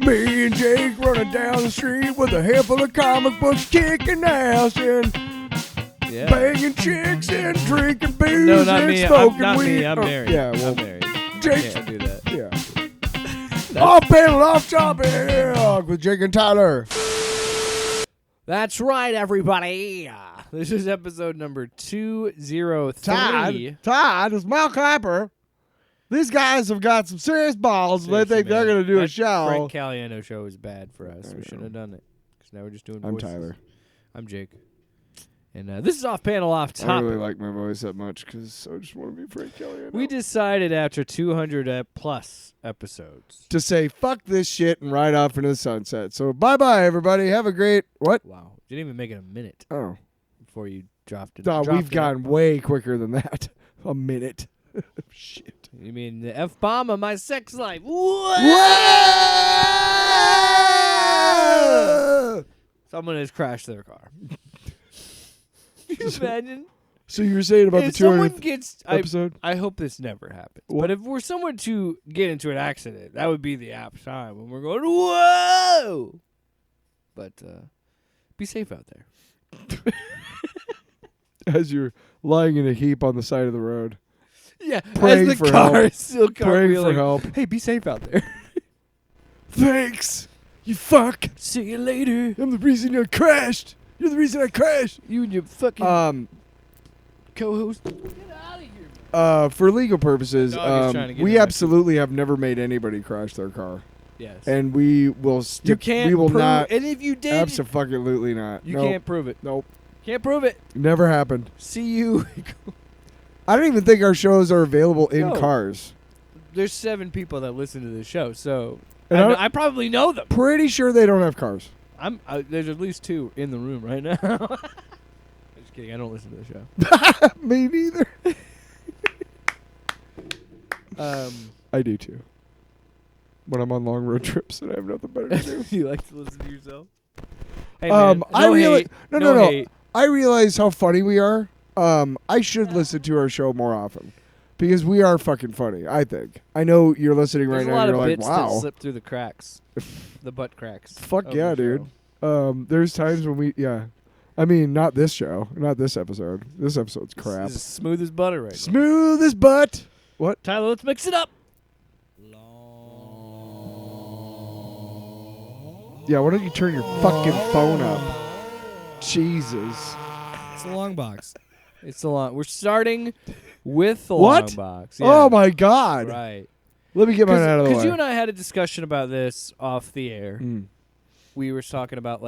Me and Jake running down the street with a handful of comic books, kicking ass and banging chicks and drinking booze No, not and me. smoking Not weed. me. I'm married. Yeah, well, I'm married. Jake. Can't do that. Yeah. Off panel, off topic with Jake and Tyler. That's right, everybody. This is episode number 203. Todd is Mel Clapper. These guys have got some serious balls. Seriously, They think they're going to do a show. Frank Caliendo show is bad for us. We shouldn't have done it. Because now we're just doing voices. I'm Tyler. I'm Jake. And this is off panel, off topic. I don't really like my voice that much because I just want to be Frank Caliendo. We decided after 200 plus episodes to say fuck this shit and ride off into the sunset. So bye-bye, everybody. Have a great... What? Wow. Didn't even make it a minute Oh. before you dropped it. We've gone way quicker than that. A minute. Shit. You mean the F-bomb of my sex life? Whoa! Someone has crashed their car. Can you imagine? So you were saying about if the 200th gets, episode? I hope this never happens. What? But if we're someone to get into an accident, that would be the apt time when we're going, whoa! But be safe out there. As you're lying in a heap on the side of the road. Yeah, praying as the for car help. is still Praying for cartwheeling. help. Hey, be safe out there. Thanks, you fuck. See you later. I'm the reason you crashed. You're the reason I crashed. You and your fucking co-host. Get out of here. For legal purposes, Dog is trying to get we in my absolutely have never made anybody crash their car. Yes. And we will you can't we will prove, not. and if you did, Absolutely not. you Nope. can't prove it. Nope. Can't prove it. Never happened. See you. I don't even think our shows are available in No. cars. There's 7 people that listen to this show, so And I probably know them. Pretty sure they don't have cars. There's at least 2 in the room right now. Just kidding. I don't listen to the show. Me neither. I do too. When I'm on long road trips and I have nothing better to do. You like to listen to yourself? Hey, man, I realize no. hate. I realize how funny we are. I should listen to our show more often because we are fucking funny. I think. I know you're listening There's right a now. lot You're of like, bits wow. that slip through the cracks, the butt cracks. Fuck of yeah, the dude. show. There's times when we I mean, not this show, not this episode. This episode's crap. This is smooth as butter right now. Smooth as butt. What? Tyler, let's mix it up. Yeah, why don't you turn your fucking phone up? Jesus. It's the long box. It's the long. We're starting with the What? long box. Oh Yeah. my God. Right. Let me get mine out of the way. Because you and I had a discussion about this off the air. Mm. We were talking about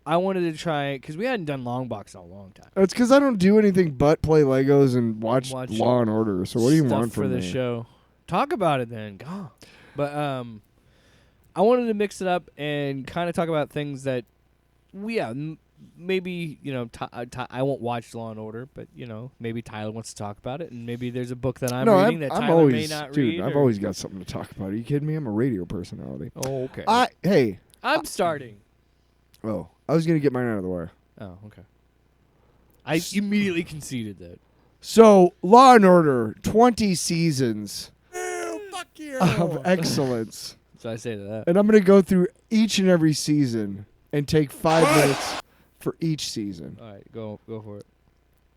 I wanted to try because we hadn't done long box in a long time. It's because I don't do anything but play Legos and watch Watch Law and Order. So what do you Stuff want for from the me? show? Talk about it then. God. But I wanted to mix it up and kind of talk about things that maybe I won't watch Law and Order, but maybe Tyler wants to talk about it, and maybe there's a book that I'm reading that Tyler always, may not dude, read. I've always got something to talk about. Are you kidding me? I'm a radio personality. Oh, okay. I'm starting. I was gonna get mine out of the way. Oh, okay. I immediately conceded that. So Law and Order, 20 seasons Fuck you. of excellence. So I say to that. And I'm going to go through each and every season and take 5 minutes for each season. All right, go for it.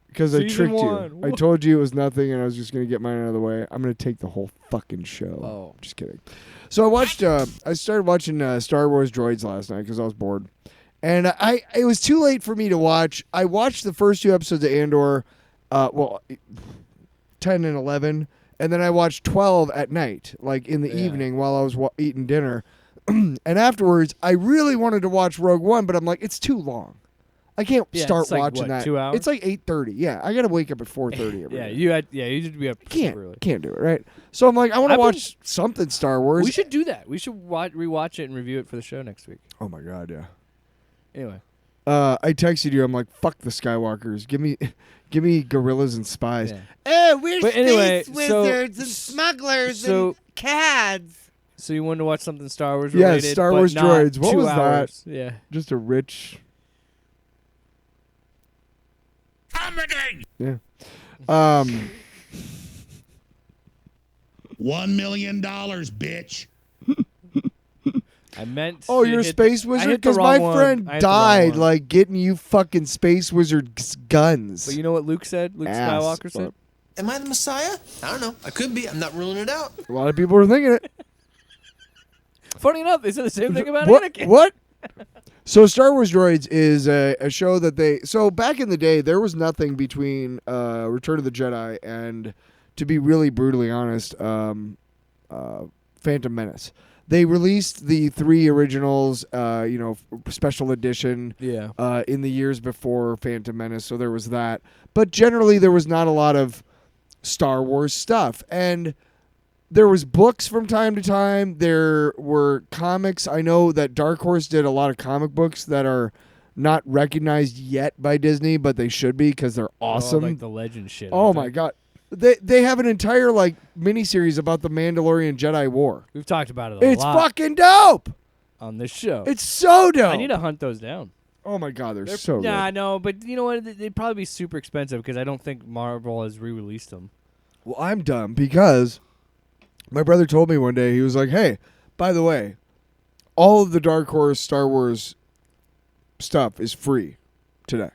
Because I Season tricked one. you. I told you it was nothing and I was just going to get mine out of the way. I'm going to take the whole fucking show. Oh. Just kidding. So I started watching Star Wars Droids last night because I was bored. And it was too late for me to watch. I watched the first 2 episodes of Andor, 10 and 11. And then I watched 12 at night, like in the evening while I was eating dinner. And afterwards, I really wanted to watch Rogue One, but I'm like, it's too long. I can't start it's like, watching what, that. 2 hours? It's like 8:30. Yeah, I got to wake up at 4:30 every day. you should be up super early. Can't do it, right? So I'm like, I want to watch something Star Wars. We should do that. We should rewatch it and review it for the show next week. Oh my God, yeah. Anyway. I texted you. I'm like, fuck the Skywalkers. Give me gorillas and spies. Yeah. Oh, we're But space anyway, wizards and smugglers and cads. So you wanted to watch something Star Wars Yeah, related? Star but Wars not droids. What 2 was that? hours. Yeah. Just a rich Comedy. Yeah. $1 million, bitch. I meant. Oh, you're a space wizard? Because my friend died, like, getting you fucking space wizard's guns. But you know what Luke said? Luke Skywalker said? Am I the Messiah? I don't know. I could be. I'm not ruling it out. A lot of people are thinking it. Funny enough, they said the same thing about What? Anakin. What? So Star Wars Droids is a show that they... So back in the day, there was nothing between Return of the Jedi and, to be really brutally honest, Phantom Menace. They released the 3 originals, special edition in the years before Phantom Menace, so there was that. But generally, there was not a lot of Star Wars stuff. And there was books from time to time. There were comics. I know that Dark Horse did a lot of comic books that are not recognized yet by Disney, but they should be because they're awesome. Oh, like the legend shit. Oh, my God. They have an entire like miniseries about the Mandalorian Jedi War. We've talked about it a lot. It's fucking dope on this show. It's so dope. I need to hunt those down. Oh my God, they're so good. Yeah, I know, but you know what? They'd probably be super expensive because I don't think Marvel has re-released them. Well, I'm dumb because my brother told me one day, he was like, "Hey, by the way, all of the Dark Horse Star Wars stuff is free today.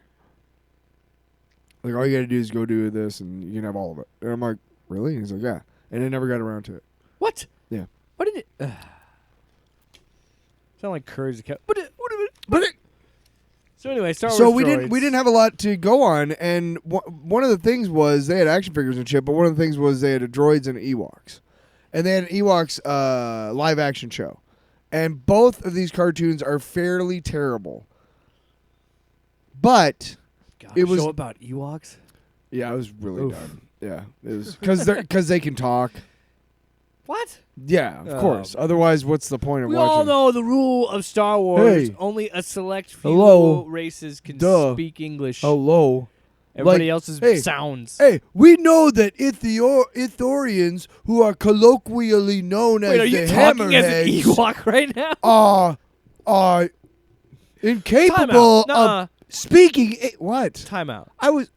Like, all you got to do is go do this, and you can have all of it." And I'm like, "Really?" He's like, "Yeah." And I never got around to it. What? Yeah. What did it? Sound like Courage the Cat. But it. So anyway, Star Wars. So droids. we didn't have a lot to go on, and one of the things was they had action figures and shit. But one of the things was they had droids and Ewoks, and they had an Ewoks live action show, and both of these cartoons are fairly terrible. But. God, It was show about Ewoks. Yeah, it was really dumb. Yeah, it was because they can talk. What? Yeah, of course. Otherwise, what's the point of we watching? all know the rule of Star Wars. Hey. Only a select few Hello. races can Duh. speak English. Hello. Everybody Like, else's hey, sounds. Hey, we know that Ithorians, who are colloquially known Wait, are as you the talking as an Hammerheads, Ewok right now? are incapable of speaking. What? Time out. I was.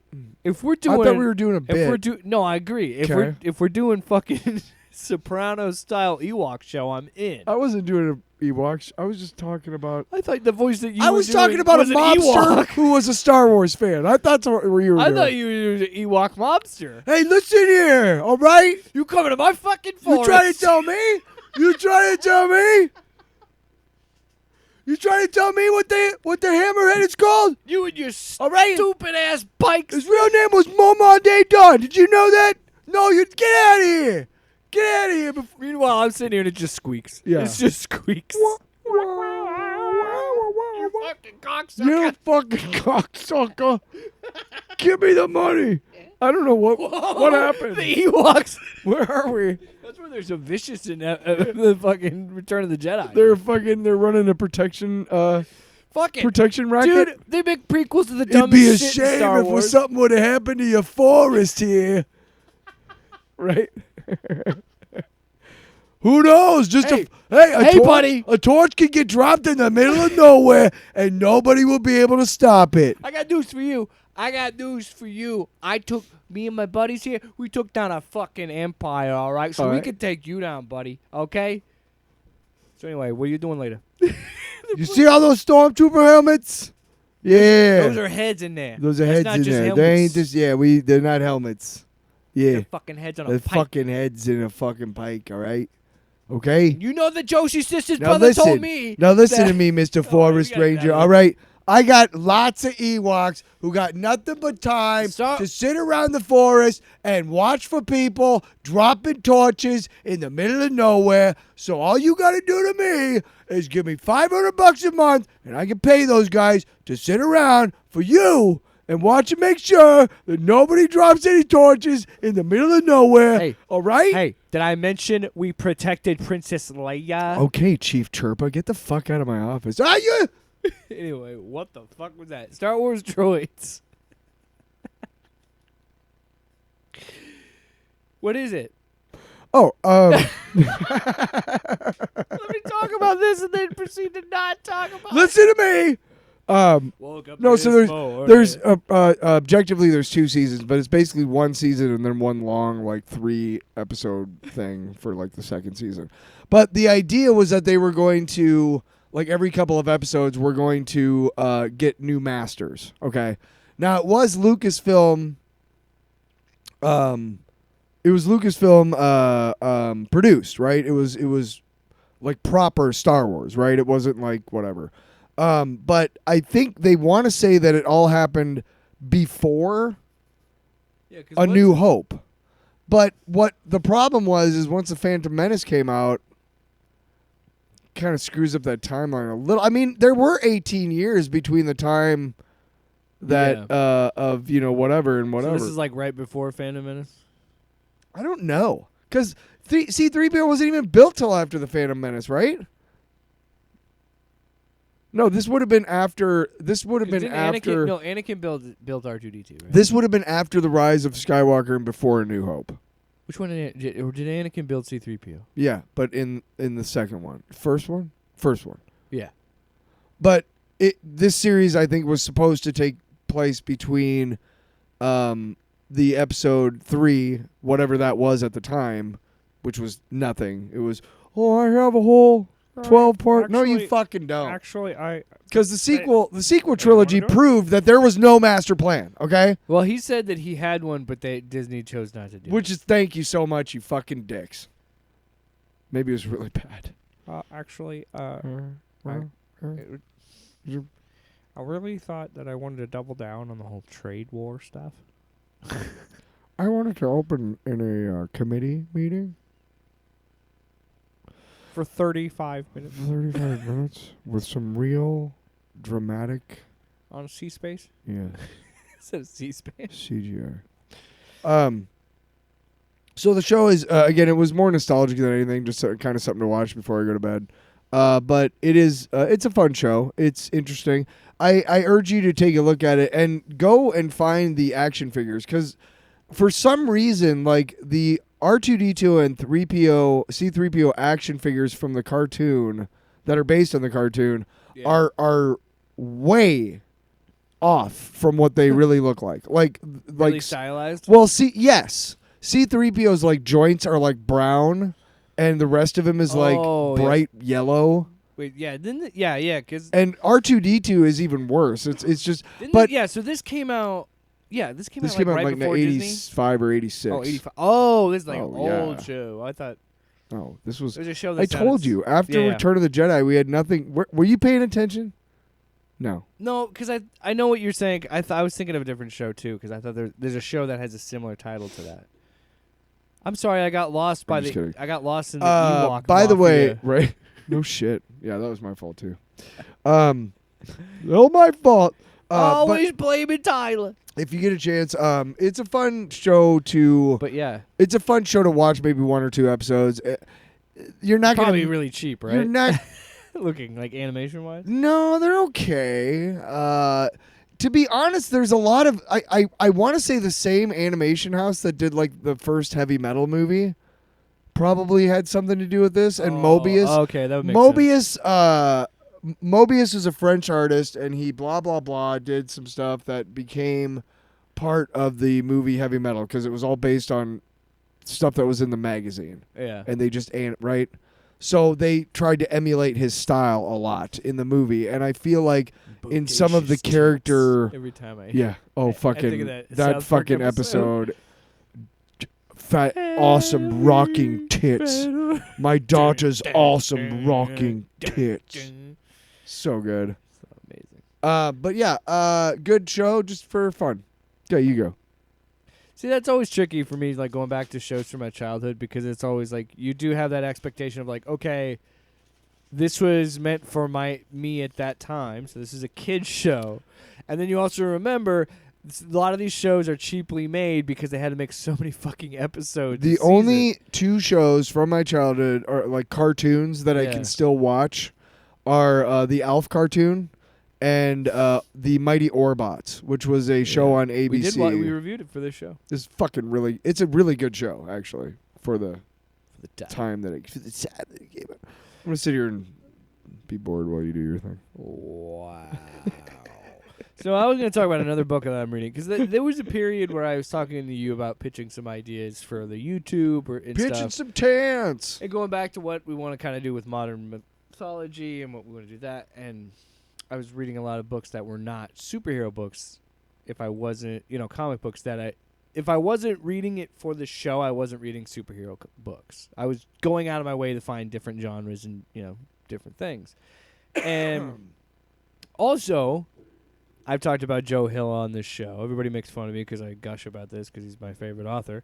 If we're doing, I thought we were doing a bit. If we're no, I agree. If we're doing fucking Sopranos style Ewok show, I'm in. I wasn't doing an Ewok. I was just talking about. I thought the voice that you. I were was doing talking about a was an mobster Ewok. who was a Star Wars fan. I thought that's what you were doing. I thought you were doing an Ewok mobster. Hey, listen here, all right? You coming to my fucking forest? You trying to tell me? You trying to tell me? You trying to tell me what the hammerhead is called? You and your All right. stupid ass bikes. His real name was Momade Dawn. Did you know that? No, you get out of here. Get out of here. Meanwhile, I'm sitting here and it just squeaks. Yeah. It's just squeaks. You fucking cocksucker. You fucking cocksucker. Give me the money. I don't know what happened. The Ewoks. Where are we? That's where there's a vicious in the fucking Return of the Jedi. They're running a protection protection racket. Dude, they make prequels to the It'd dumbest be a shit in shame Star if Wars. something would have happened to your forest here. Right? Who knows? Just Hey. a Hey, torch, buddy. A torch could get dropped in the middle of nowhere, and nobody will be able to stop it. I got news for you. Me and my buddies here, we took down a fucking empire, all right? So All we right. could take you down, buddy, okay? So anyway, what are you doing later? You see all those stormtrooper helmets? Yeah. Those are heads in there. Those are That's heads not in just there. helmets. They ain't just they're not helmets. Yeah. They're fucking heads on They're a pike. fucking heads in a fucking pike, all right? Okay? You know the Joshi sisters' Now brother listen. told me. Now listen that- to me, Mr. you Forest gotta Ranger. get out of All here. right. I got lots of Ewoks who got nothing but time Stop. to sit around the forest and watch for people dropping torches in the middle of nowhere. So all you got to do to me is give me $500 a month, and I can pay those guys to sit around for you and watch and make sure that nobody drops any torches in the middle of nowhere. Hey. All right? Hey, did I mention we protected Princess Leia? Okay, Chief Chirpa, get the fuck out of my office. Ah, you. Anyway, what the fuck was that? Star Wars droids. What is it? Oh, Let me talk about this and then proceed to not talk about listen to me. Woke up No, in so this there's morning. objectively there's 2 seasons, but it's basically 1 season and then one long like 3 episode thing for like the second season. But the idea was that they were going to like every couple of episodes we're going to get new masters. Okay, now it was Lucasfilm. It was Lucasfilm produced, right? It was like proper Star Wars, right? It wasn't like whatever. But I think they want to say that it all happened before Yeah, 'cause A New Hope. But what the problem was is once the Phantom Menace came out, kind of screws up that timeline a little. I mean, there were 18 years between the time that of whatever and whatever. So this is like right before Phantom Menace. I don't know because C-3PO wasn't even built till after the Phantom Menace, right? No, this would have been after. This would have been after. Anakin built R2D2. Right? This would have been after the rise of Skywalker and before A New Hope. Which one did Anakin build C-3PO? Yeah, but in the second one, first one. Yeah. But this series I think was supposed to take place between the episode 3, whatever that was at the time, which was nothing. It was, I have a whole 12-part. No, you fucking don't. Actually, Because the sequel trilogy proved that there was no master plan. Okay. Well, he said that he had one, but Disney chose not to do. Which is thank you so much, you fucking dicks. Maybe it was really bad. I really thought that I wanted to double down on the whole trade war stuff. I wanted to open in a committee meeting. For 35 minutes 35 minutes with some real dramatic, on C-Space. yeah, Instead of C-Space. CGI. So the show is again, it was more nostalgic than anything, just kind of something to watch before I go to bed. But it is it's a fun show. It's interesting. I urge you to take a look at it and go and find the action figures because for some reason, like the R2D2 and C-3PO action figures from the cartoon that are based on the cartoon are way off from what they really look like. Like Really stylized? Well, yes. C-3PO's like joints are like brown and the rest of him is like bright yellow. Wait, yeah, because and R2D2 is even worse. It's just so this came out. Yeah, this came out like right in before 85 Disney? or 86. Oh, 85. Oh, this is like an yeah. old show. I thought this was a show that I told you after Return of the Jedi we had nothing. Were you paying attention? No. No, because I know what you're saying. I was thinking of a different show too because I thought there's a show that has a similar title to that. I'm sorry, I got lost in the Ewok. By the way, mafia. right? No shit. Yeah, that was my fault too. No, my fault. Always blaming Tyler. If you get a chance, it's a fun show to. But yeah, it's a fun show to watch. Maybe 1 or 2 episodes. You're not probably gonna really cheap, right? You're not looking like animation wise. No, they're okay. To be honest, there's a lot of I want to say the same animation house that did like the first Heavy Metal movie probably had something to do with this. And Mobius. Okay, that would make sense. Mobius is a French artist, and he blah blah blah did some stuff that became part of the movie Heavy Metal because it was all based on stuff that was in the magazine. Yeah, and they just right. So they tried to emulate his style a lot in the movie, and I feel like in some of the character every time fucking that fucking episode. Fat awesome rocking tits. My daughter's awesome rocking tits. So good. So amazing. But yeah, good show just for fun. Yeah, you go. See, that's always tricky for me, like going back to shows from my childhood, because it's always like you do have that expectation of like, okay, this was meant for me at that time, so this is a kid's show, and then you also remember a lot of these shows are cheaply made because they had to make so many fucking episodes. The only 2 shows from my childhood are like cartoons that I can still watch are the Alf cartoon and the Mighty Orbots, which was a show on ABC. We reviewed it for this show. It's it's a really good show actually for the time that it came out. I'm gonna sit here and be bored while you do your thing. Wow. So I was going to talk about another book that I'm reading because there was a period where I was talking to you about pitching some ideas for the YouTube and Pitching stuff. some tents. And going back to what we want to kind of do with modern mythology and what we want to do that. And I was reading a lot of books that were not superhero books. If I wasn't, comic books if I wasn't reading it for the show, I wasn't reading superhero books. I was going out of my way to find different genres and, different things. And also, I've talked about Joe Hill on this show. Everybody makes fun of me because I gush about this because he's my favorite author.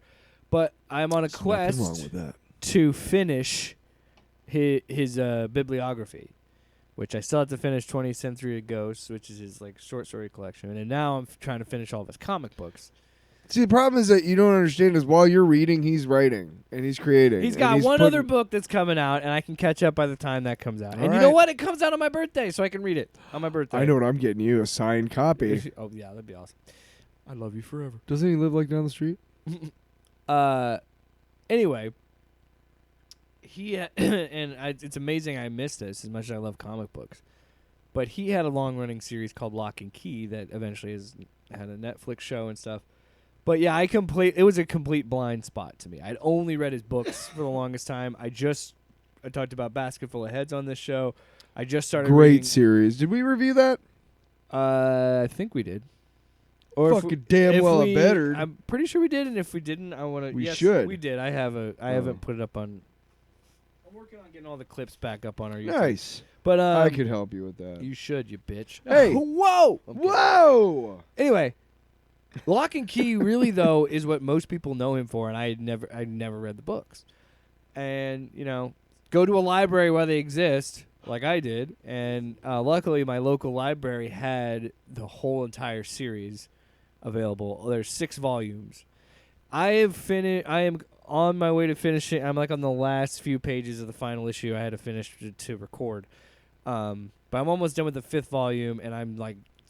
But I'm on a quest wrong with that. to finish his bibliography, which I still have to finish 20th Century Ghosts, which is his short story collection. And now I'm trying to finish all of his comic books. See, the problem is that you don't understand is while you're reading, he's writing and he's creating. He's got one other book that's coming out, and I can catch up by the time that comes out. And you know what? It comes out on my birthday, so I can read it on my birthday. I know what I'm getting you, a signed copy. Oh, yeah, that'd be awesome. I love you forever. Doesn't he live down the street? Anyway, it's amazing I missed this as much as I love comic books. But he had a long-running series called Lock and Key that eventually had a Netflix show and stuff. But yeah, it was a complete blind spot to me. I'd only read his books for the longest time. I talked about Basket Full of Heads on this show. I just started Great series. Did we review that? I think we did. Or fucking damn well it better. I'm pretty sure we did, and if we didn't, I want to. We yes, should. We did. I haven't put it up on. I'm working on getting all the clips back up on our YouTube. Nice. But I could help you with that. You should, you bitch. Hey. Whoa. Whoa. Anyway. Lock and Key really though is what most people know him for, and I never read the books. And go to a library where they exist, like I did, and luckily my local library had the whole entire series available. There's 6 volumes. I am on my way to finishing. I'm on the last few pages of the final issue. I had to finish to record, but I'm almost done with the 5th volume, and I'm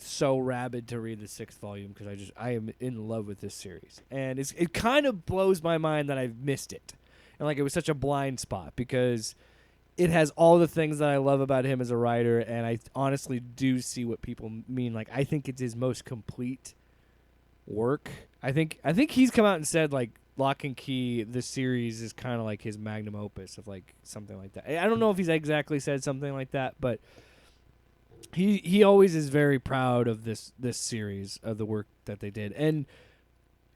so rabid to read the 6th volume because I am in love with this series, and it kind of blows my mind that I've missed it, and it was such a blind spot because it has all the things that I love about him as a writer, and I honestly do see what people mean. I think it's his most complete work. I think he's come out and said Lock and Key, the series is kind of his magnum opus of something like that. I don't know if he's exactly said something like that, but. He always is very proud of this series of the work that they did, and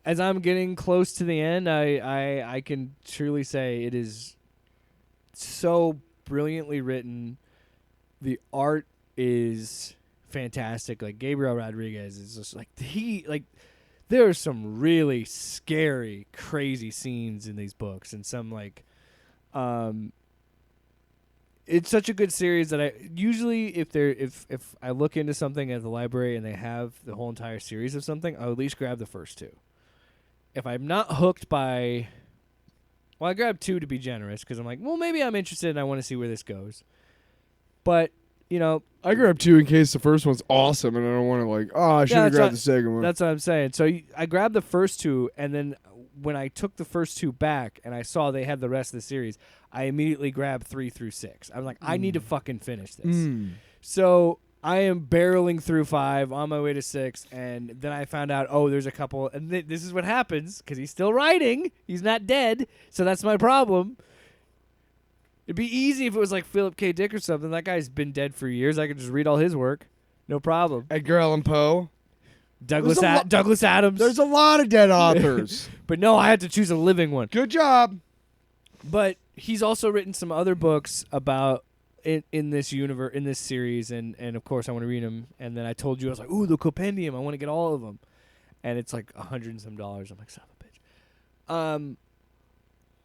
as I'm getting close to the end, I can truly say it is so brilliantly written. The art is fantastic. Gabriel Rodriguez is just there are some really scary, crazy scenes in these books, and some it's such a good series that I usually if I look into something at the library and they have the whole entire series of something, I'll at least grab the first 2. If I'm not hooked by, I grab 2 to be generous because I'm maybe I'm interested and I want to see where this goes. But I grab 2 in case the first one's awesome and I don't want to I should have grabbed the second one. That's what I'm saying. So I grabbed the first 2, and then when I took the first 2 back and I saw they had the rest of the series, I immediately grabbed 3 through 6. I'm I need to fucking finish this. So I am barreling through 5 on my way to 6, and then I found out, there's a couple, and this is what happens because he's still writing. He's not dead, so that's my problem. It'd be easy if it was Philip K. Dick or something. That guy's been dead for years. I could just read all his work. No problem. Edgar Allan Poe. Douglas Adams. There's a lot of dead authors. But no, I had to choose a living one. Good job. But he's also written some other books about in this universe, in this series, and of course I want to read them. And then I told you, I was ooh, the compendium. I want to get all of them. And it's $100 and some. I'm son of a bitch.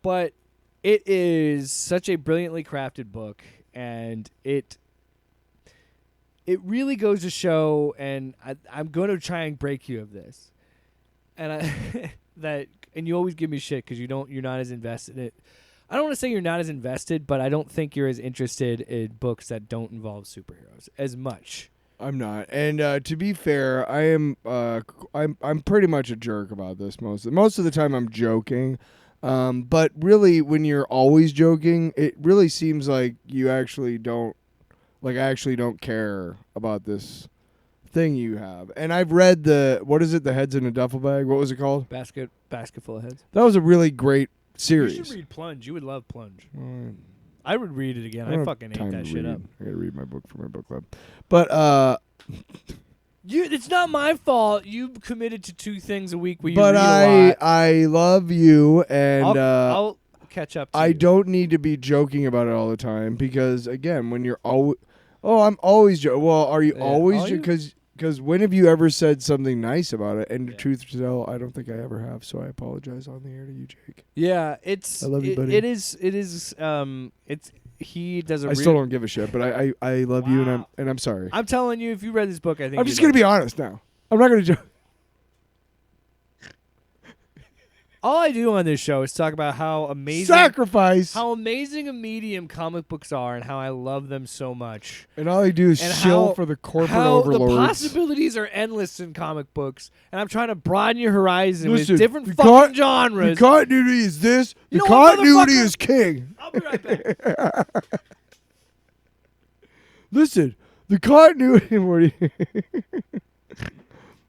But it is such a brilliantly crafted book, and it really goes to show, and I'm going to try and break you of this, and and you always give me shit because you're not as invested in it. I don't want to say you're not as invested, but I don't think you're as interested in books that don't involve superheroes as much. I'm not, and to be fair, I am. I'm pretty much a jerk about this most of the time. I'm joking. But really, when you're always joking, it really seems like you actually don't care about this thing you have. And I've read the Heads in a Duffel Bag. What was it called? Basket full of heads. That was a really great series. You should read Plunge. You would love Plunge. Mm. I would read it again. I fucking ate that shit up. I gotta read my book for my book club. But it's not my fault. You committed to 2 things a week where you but read a lot. I love you, and I'll catch up to I you. don't need to be joking about it all the time because again, when you're I'm always well, are you always because when have you ever said something nice about it? And the truth to tell, I don't think I ever have, so I apologize on the air to you, Jake. Yeah, I love you, buddy. It is he does a I still don't give a shit, but I love you, and I'm sorry. I'm telling you, if you read this book, I think I'm just gonna be honest now. I'm not gonna joke. All I do on this show is talk about how amazing a medium comic books are, and how I love them so much. And all I do is shill for the corporate overlords. The possibilities are endless in comic books, and I'm trying to broaden your horizon Listen, with different fucking genres. The continuity is this. You the know what, continuity is king. I'll be right back. Listen, the continuity.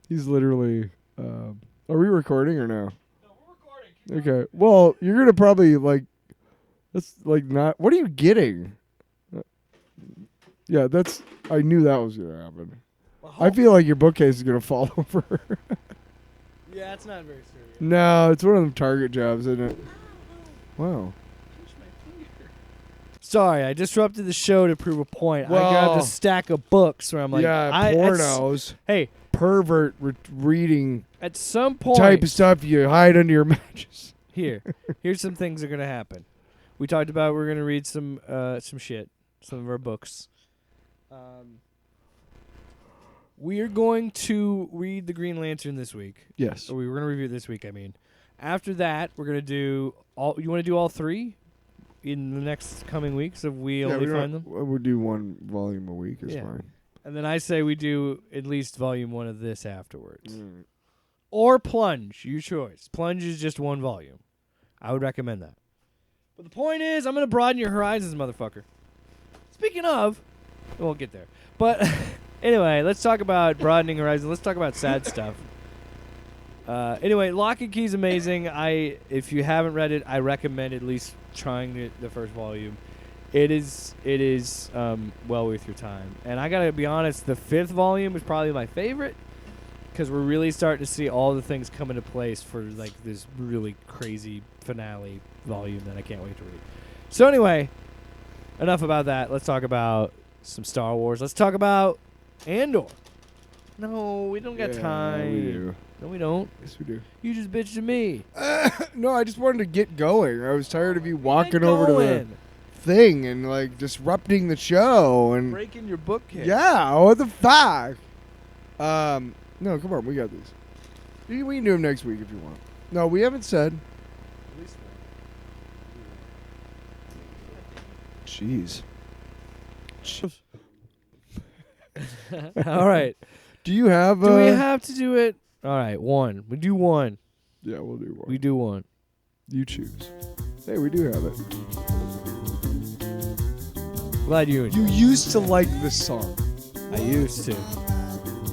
He's literally. Are we recording or no? Okay. Well, you're gonna probably that's not. What are you getting? Yeah, that's. I knew that was gonna happen. I feel like your bookcase is gonna fall over. Yeah, it's not very serious. No, it's one of them Target jobs, isn't it? Wow. Sorry, I disrupted the show to prove a point. Well, I grabbed a stack of books where I'm like, pornos. Hey, pervert reading. At some point, type of stuff you hide under your mattress. Here's some things that are gonna happen. We talked about we're gonna read some shit, some of our books. We are going to read the Green Lantern this week. Yes. Or we were gonna review it this week. I mean, after that, we're gonna do all. You want to do all 3 in the next coming weeks? If we only find them, we'll do 1 volume a week. Is fine. And then I say we do at least volume 1 of this afterwards. Or Plunge, your choice. Plunge is just 1 volume. I would recommend that. But the point is, I'm going to broaden your horizons, motherfucker. Speaking of, we won't get there. But anyway, let's talk about broadening horizons. Let's talk about sad stuff. Anyway, Lock and Key's amazing. If you haven't read it, I recommend at least trying the first volume. It is well worth your time. And I got to be honest, the 5th volume is probably my favorite. Because we're really starting to see all the things come into place for this really crazy finale volume that I can't wait to read. So anyway, enough about that. Let's talk about some Star Wars. Let's talk about Andor. No, we don't got time. We do. No, we don't. Yes, we do. You just bitched at me. No, I just wanted to get going. I was tired of you walking over to the thing and disrupting the show and breaking your bookcase. Yeah, what the fuck? No, come on, we got these. We can do them next week if you want. No, we haven't said. Jeez. All right. Do you have? Do we have to do it? All right, 1. We do 1. Yeah, we'll do 1. We do 1. You choose. Hey, we do have it. Glad you enjoyed. You used to like this song. I used to.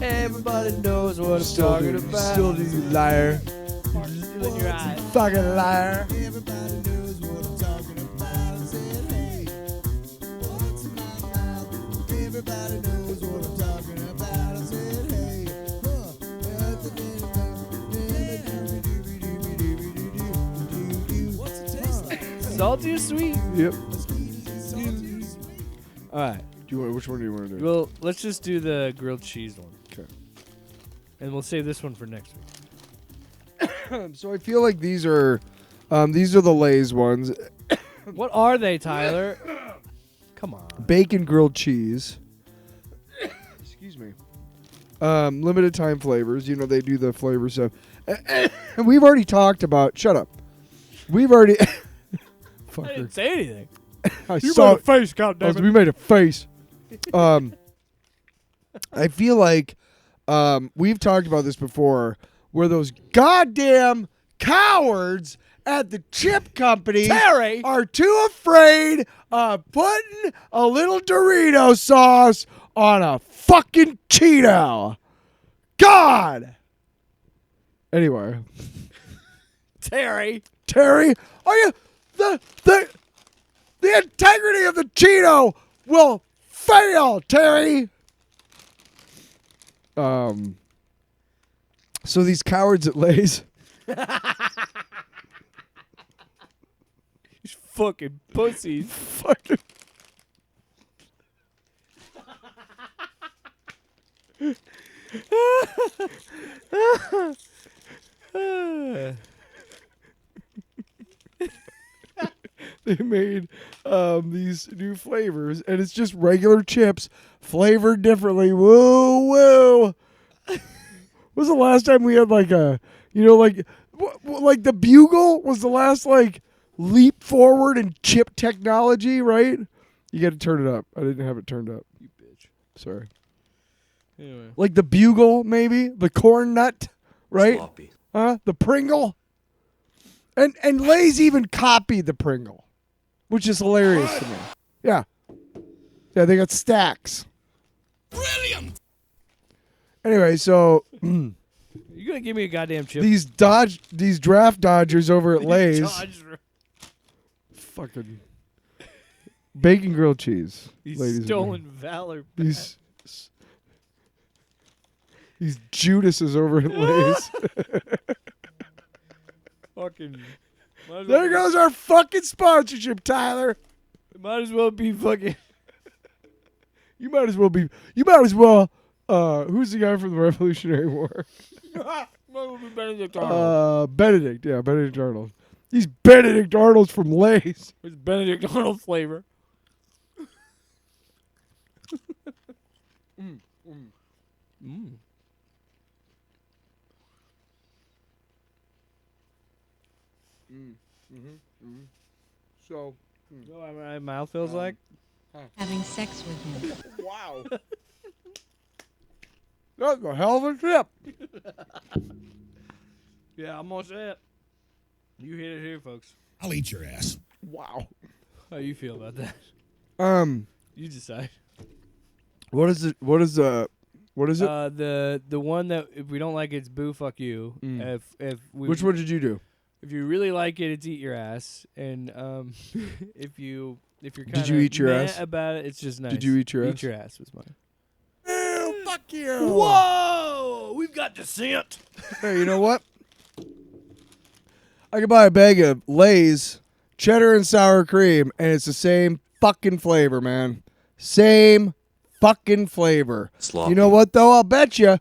Everybody knows what I'm talking about. Still do, you liar. In your eyes. Fucking liar. Everybody knows what I'm talking about. I said, hey, what's in my mouth? Everybody knows what I'm talking about. I said, hey, what's it taste like? Salty or sweet? Yep. All right. Which one do you want to do? Well, let's just do the grilled cheese one. Okay. And we'll save this one for next week. So I feel like these are the Lay's ones. What are they, Tyler? Come on. Bacon grilled cheese. Excuse me. Limited time flavors. You know, they do the flavor stuff. We've already talked about. Shut up. We've already. I Fucker. didn't say anything. I You saw made a face, goddammit. We made a face. I feel like we've talked about this before, where those goddamn cowards at the chip company are too afraid of putting a little Dorito sauce on a fucking Cheeto. God. Anyway. Terry. Terry, are you the integrity of the Cheeto will fail, Terry. So these cowards at Lay's. These fucking pussies. Fucking. They made these new flavors, and it's just regular chips flavored differently. Woo woo! Was the last time we had like a, like the Bugle was the last like leap forward in chip technology, right? You got to turn it up. I didn't have it turned up. You bitch. Sorry. Anyway. Like the Bugle, maybe the corn nut, right? Sloppy. The Pringle. And Lay's even copied the Pringle, which is hilarious to me. Yeah. Yeah, they got stacks. Brilliant! Anyway, so You gonna give me a goddamn chip? these draft dodgers over at Lay's, Dodger. fucking bacon grilled cheese, These ladies and stolen gentlemen. valor. These Judases over at Lay's. Fucking. There goes our fucking sponsorship, Tyler. Might as well be fucking. You might as well. Who's the guy from the Revolutionary War? Might as well be Benedict Arnold. Benedict. Yeah, Benedict Arnold. He's Benedict Arnold's from Lay's. It's Benedict Arnold flavor. So, You know what my mouth feels like? Having sex with him. wow. That's a hell of a trip. Yeah, I'm almost it. You hit it here, folks. I'll eat your ass. Wow. How you feel about that? You decide. What is it? What is it? The one that if we don't like it's boo fuck you. If we, Which one did you do? If you really like it, it's eat your ass. And if you're kind Did you eat your ass? about it, it's just nice. Did you eat your ass? Eat your ass was mine. Oh, fuck you. Whoa! We've got dissent. Hey, you know what? I could buy a bag of Lay's cheddar and sour cream, and it's the same fucking flavor, man. Same fucking flavor. Sloppy. You know what, though? I'll bet you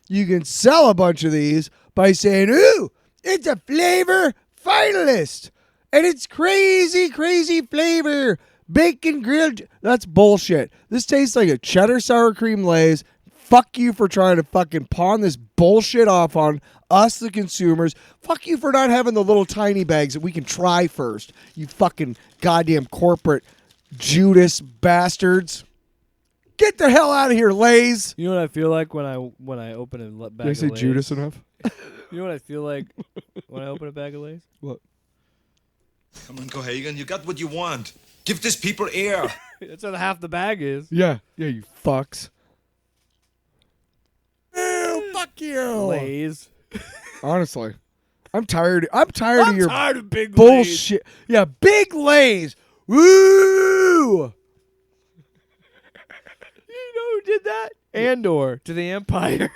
you can sell a bunch of these by saying, ooh, it's a flavor finalist. And it's crazy, crazy flavor. Bacon grilled. That's bullshit. This tastes like a cheddar sour cream Lay's. Fuck you for trying to fucking pawn this bullshit off on us, the consumers. Fuck you for not having the little tiny bags that we can try first. You fucking goddamn corporate Judas bastards. Get the hell out of here, Lay's. You know what I feel like when I open a bag Did I of say Lay's? Judas enough? You know what I feel like when I open a bag of Lay's? What? Come on, Cohagen. You got what you want. Give these people air. That's what half the bag is. Yeah, you fucks. Ew, fuck you. Lay's. Honestly, I'm tired. I'm tired of your tired of big Lay's. bullshit. Yeah, big Lay's. Woo! You know who did that? Andor to the Empire.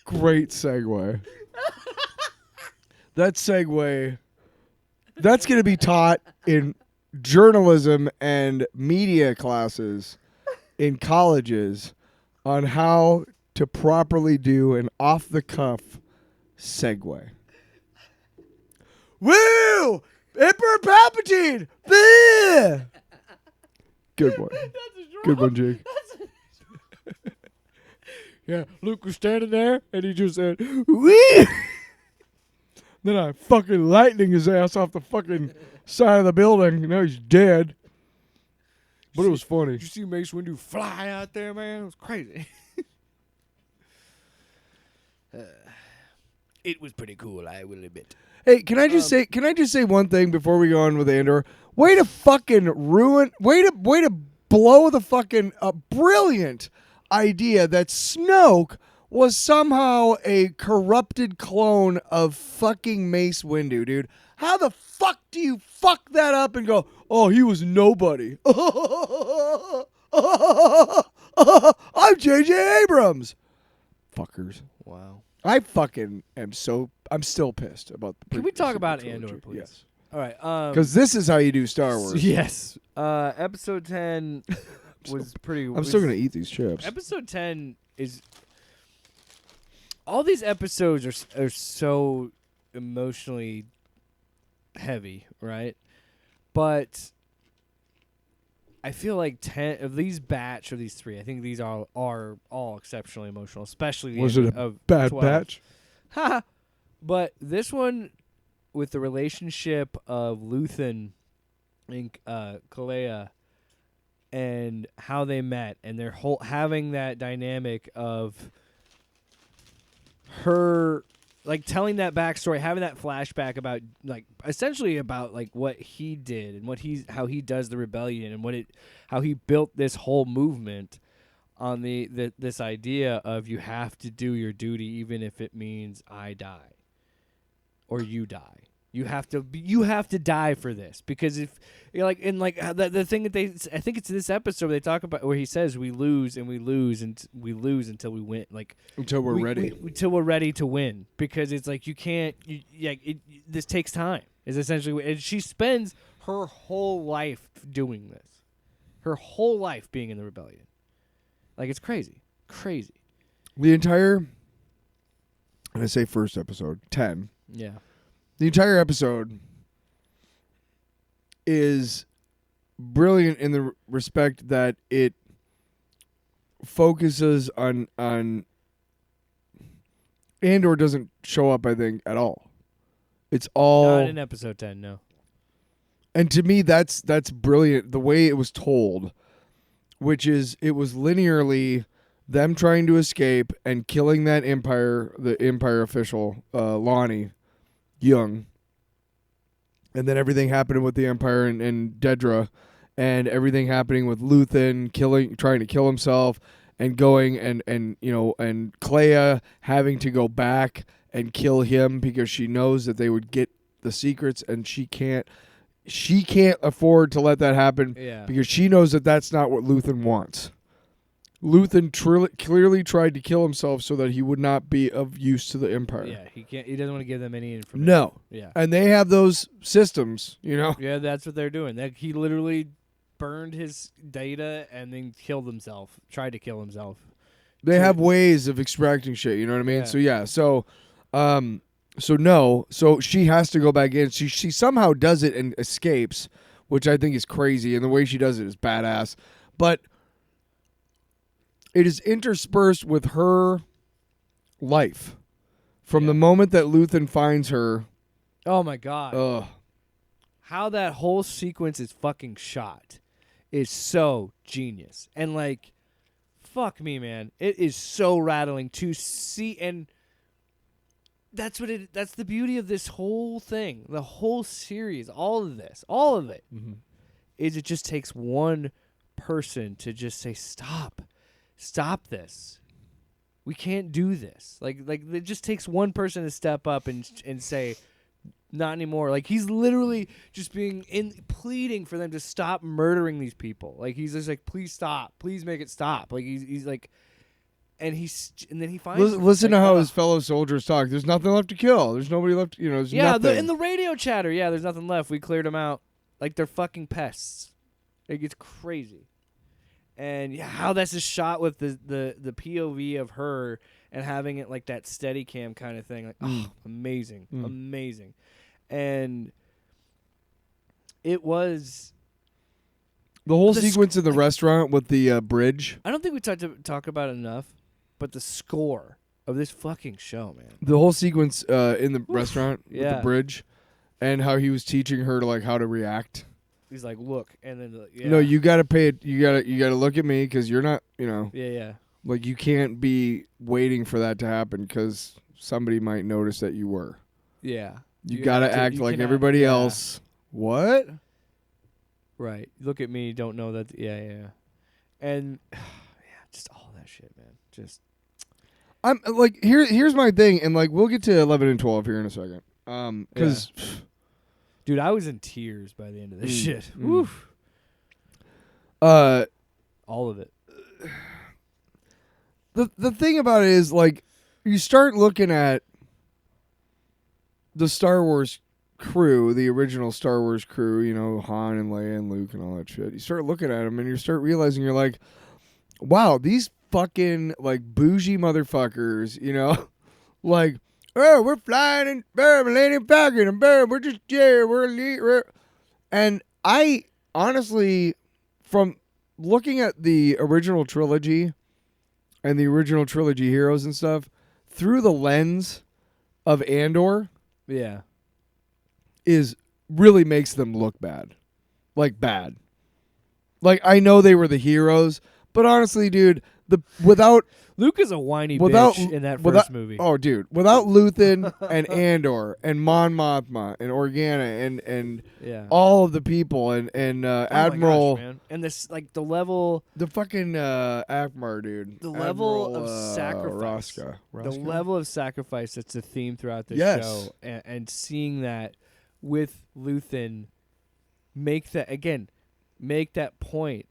Great segue. That segue, that's going to be taught in journalism and media classes in colleges on how to properly do an off-the-cuff segue. Woo! Emperor Palpatine! Bleh! Good one. Good one, Jake. Yeah, Luke was standing there, and he just said, wee! Then I fucking lightning his ass off the fucking side of the building. You know, he's dead. But it was funny. Did you see Mace Windu fly out there, man? It was crazy. It was pretty cool, I will admit. Hey, can I just say one thing before we go on with Andor? Way to fucking ruin, way to blow the fucking brilliant idea that Snoke was somehow a corrupted clone of fucking Mace Windu, dude. How the fuck do you fuck that up and go, oh, he was nobody? I'm J.J. Abrams. Fuckers. Wow. I fucking am I'm still pissed about the Can we talk about trilogy. Andor, please? Yes. All right. Because this is how you do Star Wars. Yes. Episode 10 was pretty. I'm still going to eat these chips. Episode 10 is. All these episodes are so emotionally heavy, right? But I feel like 10 of these batch of these 3, I think these are all exceptionally emotional, especially the Was end it a of bad 12. batch? Ha! But this one, with the relationship of Luthen and Kalea, and how they met, and their whole having that dynamic of her like telling that backstory, having that flashback about like essentially about like what he did and how he does the rebellion and how he built this whole movement on this idea of you have to do your duty even if it means I die or you die. You have to die for this, because if like in like the thing that I think it's this episode where they talk about where he says we lose and we lose and we lose until we win, like Until we're ready. until we're ready to win, because it's like you can't this takes time is essentially, and she spends her whole life doing this, her whole life being in the rebellion, like it's crazy. The entire, and I say first episode 10. Yeah. The entire episode is brilliant in the respect that it focuses on Andor doesn't show up, I think, at all. It's all Not in episode 10, no. And to me that's brilliant the way it was told, which is it was linearly them trying to escape and killing that the Empire official, Lonnie Young, and then everything happening with the Empire and Dedra, and everything happening with Luthen trying to kill himself, and going and Clea having to go back and kill him because she knows that they would get the secrets, and she can't afford to let that happen. Yeah. Because she knows that that's not what Luthen wants. Luthen clearly tried to kill himself so that he would not be of use to the Empire. Yeah, he can't. He doesn't want to give them any information. No. Yeah. And they have those systems, Yeah, that's what they're doing. That he literally burned his data and then killed himself. Tried to kill himself. They have ways of extracting shit, you know what I mean? Yeah. So she has to go back in. She somehow does it and escapes, which I think is crazy, and the way she does it is badass. But it is interspersed with her life. From the moment that Luthen finds her. Oh my god. Ugh. How that whole sequence is fucking shot is so genius. And like, fuck me, man. It is so rattling to see, and that's the beauty of this whole thing. The whole series, all of it, is it just takes one person to just say, Stop this. We can't do this. Like it just takes one person to step up and say, not anymore. Like he's literally just pleading for them to stop murdering these people. Like he's just like, please stop. Please make it stop. Like he's like, and then he finds. Listen to how his fellow soldiers talk. There's nothing left to kill. There's nobody left. There's nothing. In the radio chatter. Yeah, there's nothing left. We cleared them out. Like they're fucking pests. It gets crazy. And how that's just shot with the POV of her and having it like that steady cam kind of thing. Like, amazing. Amazing. And it was the whole sequence in the restaurant with the bridge. I don't think we talk about it enough, but the score of this fucking show, man. The whole sequence in the restaurant with Yeah. the bridge, and how he was teaching her to like how to react. He's like, look, and then No, you gotta pay it. You gotta look at me because you're not. Yeah. Like you can't be waiting for that to happen because somebody might notice that you were. Yeah. You gotta act like everybody else. What? Right. Look at me. Don't know that. Yeah. And yeah, just all that shit, man. Just I'm like here's my thing, and like we'll get to 11 and 12 here in a second. Because dude, I was in tears by the end of this shit. Woof. uh, All of it. the thing about it is like you start looking at the Star Wars crew, the original Star Wars crew, you know, Han and Leia and Luke and all that shit. You start looking at them and you start realizing you're like, wow, these fucking like bougie motherfuckers, you know, like, oh, we're flying in Millennium Falcon and we're just we're elite. And I honestly, from looking at the original trilogy and the original trilogy heroes and stuff through the lens of Andor, Yeah. is really makes them look bad. Like bad. Like I know they were the heroes, but honestly, dude, without Luke is a whiny Without- bitch in that without- first movie. oh dude, without Luthen and Andor and Mon Mothma and Organa and yeah. all of the people and Oh my Admiral gosh, man. And this like the level the fucking Akbar dude. The level Admiral, of sacrifice. Raska. the level of sacrifice that's a theme throughout this Yes. show, and seeing that with Luthen make that point.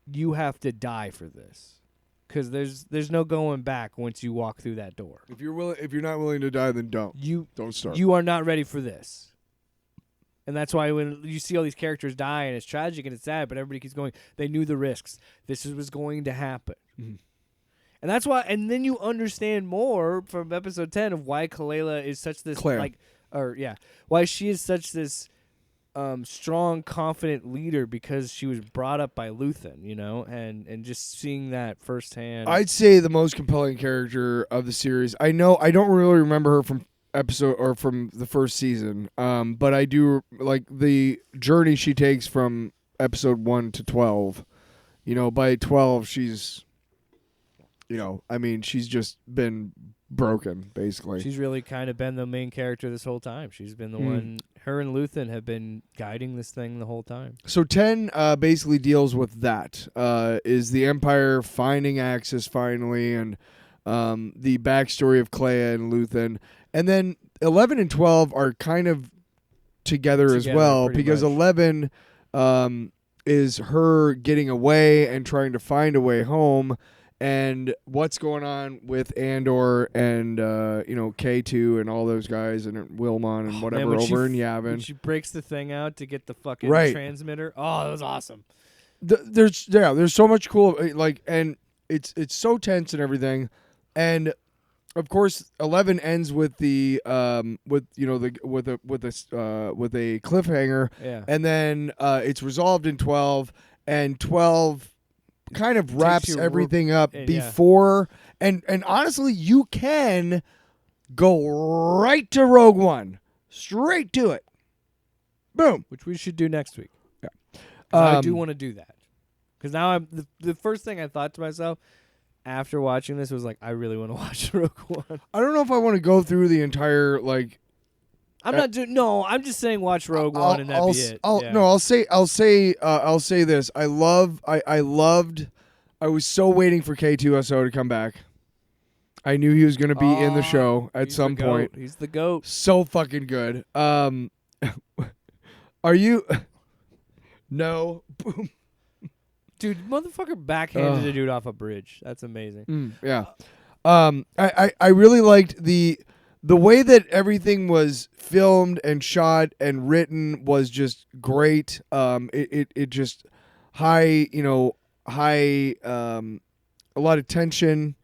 You have to die for this, because there's no going back once you walk through that door. If you're not willing to die, then don't start. You are not ready for this. And that's why when you see all these characters die and it's tragic and it's sad, but everybody keeps going, they knew the risks. This was going to happen. Mm-hmm. And that's why, and then you understand more from episode 10 of why Kalela is such this, Claire. why she is such this strong, confident leader, because she was brought up by Luthen, you know, and just seeing that firsthand. I'd say the most compelling character of the series. I don't really remember her from episode or from the first season, but I do like the journey she takes from episode 1 to 12. You know, by 12 she's, you know, I mean, she's just been broken basically. She's really kind of been the main character this whole time. She's been the one. Her and Luthen have been guiding this thing the whole time. So 10 basically deals with that. Is the Empire finding Axis finally, and the backstory of Clea and Luthen. And then 11 and 12 are kind of together as well, pretty because much. 11 is her getting away and trying to find a way home, and what's going on with Andor and you know, K2 and all those guys and Wilmon and whatever Man, over in when Yavin. she breaks the thing out to get the fucking Right. transmitter. Oh, that was awesome. There's so much cool, like, and it's so tense and everything, and of course 11 ends with the with you know the with a cliffhanger, Yeah. and then it's resolved in 12, and 12 kind of wraps you everything up yeah. before, and honestly you can go right to Rogue One, straight to it, boom. Which we should do next week. Yeah. 'Cause I do want to do that. Because now I'm the first thing I thought to myself after watching this was like, I really want to watch Rogue One. I don't know if I want to go through the entire like. I'm not doing. No, I'm just saying watch Rogue One and that'd be it. Yeah. No, I'll say this. I was so waiting for K2SO to come back. I knew he was going to be in the show at He's some the point. goat. He's the GOAT. So fucking good. Are you? No. Boom. Dude, motherfucker backhanded a dude off a bridge. That's amazing. Yeah. I really liked the way that everything was filmed and shot and written was just great. It just high, you know, a lot of tension,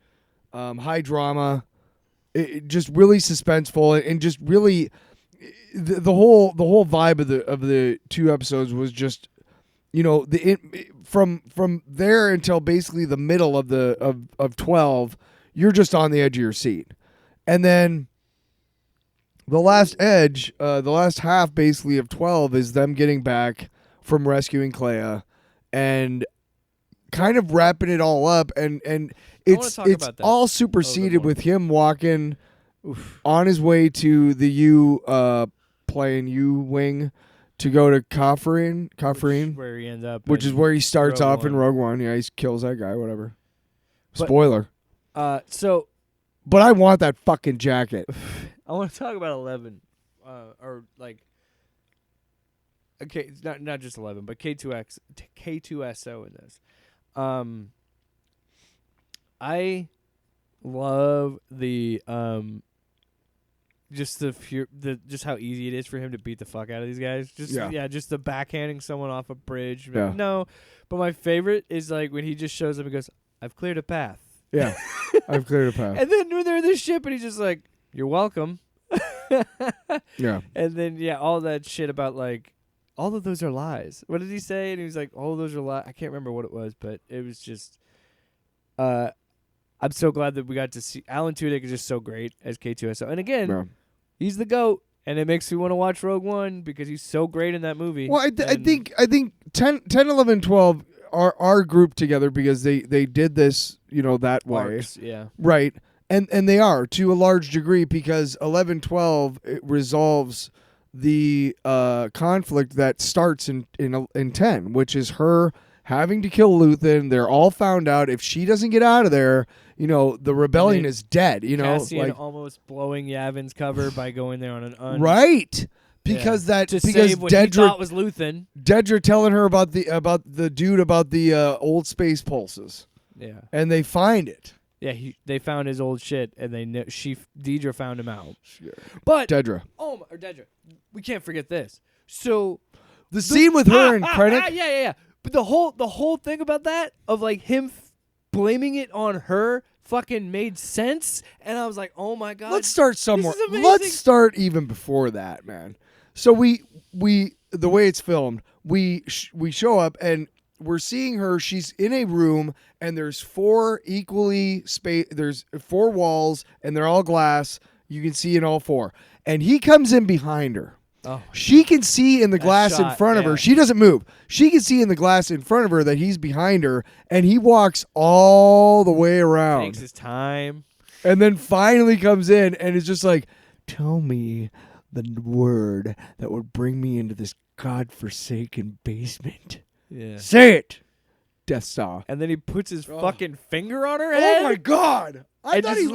high drama. It just really suspenseful, and just really the whole vibe of the two episodes was just, you know, from there until basically the middle of 12, you're just on the edge of your seat. And then the last half basically of 12 is them getting back from rescuing Clea and kind of wrapping it all up, and it's talk about that. all superseded one. with him walking on his way to the plane Ewing to go to Kafrine, where he ends up. which is where he starts Rogue off in One. Rogue One. Yeah, he kills that guy. Whatever. But- Spoiler. So But I want that fucking jacket. I want to talk about 11, or like. Okay, it's not just 11, but K2SO in this. I love the just just how easy it is for him to beat the fuck out of these guys. Just just the backhanding someone off a bridge. Yeah. No, but my favorite is like when he just shows up and goes, "I've cleared a path." Yeah, I've cleared a path. And then when they're in this ship, and he's just like, "You're welcome." Yeah. And then all that shit about like all of those are lies. What did he say? And he was like, all of those are lies. I can't remember what it was, but it was just I'm so glad that we got to see Alan Tudyk is just so great as K2SO. And again, he's the GOAT, and it makes me want to watch Rogue One because he's so great in that movie. Well, I think 10, 11, 12 are grouped together because they did this, that way. Arcs, yeah. Right. And they are to a large degree because 11, 12 it resolves the conflict that starts in 10, which is her having to kill Luthen. They're all found out. If she doesn't get out of there, the rebellion is dead. Cassian almost blowing Yavin's cover by going there on an right. Because to save what he thought was Luthen. Dedra telling her about the dude about the old space pulses. Yeah. And they find it. Yeah, they found his old shit, and Dedra found him out. But Dedra. Dedra. We can't forget this. So the scene with her and Krennic. Yeah. But the whole thing about that of like him blaming it on her fucking made sense, and I was like, oh my god. Let's start somewhere. This is amazing. Let's start even before that, man. So we the way it's filmed, we show up and we're seeing her. She's in a room, and there's four there's four walls, and they're all glass. You can see in all four. And he comes in behind her. Oh, she can see in the glass in front of her. She doesn't move. She can see in the glass in front of her that he's behind her, and he walks all the way around. Takes his time. And then finally comes in and is just like, tell me the word that would bring me into this godforsaken basement. Yeah. Say it. Death Star. And then he puts his fucking finger on her head. Oh my god. I thought he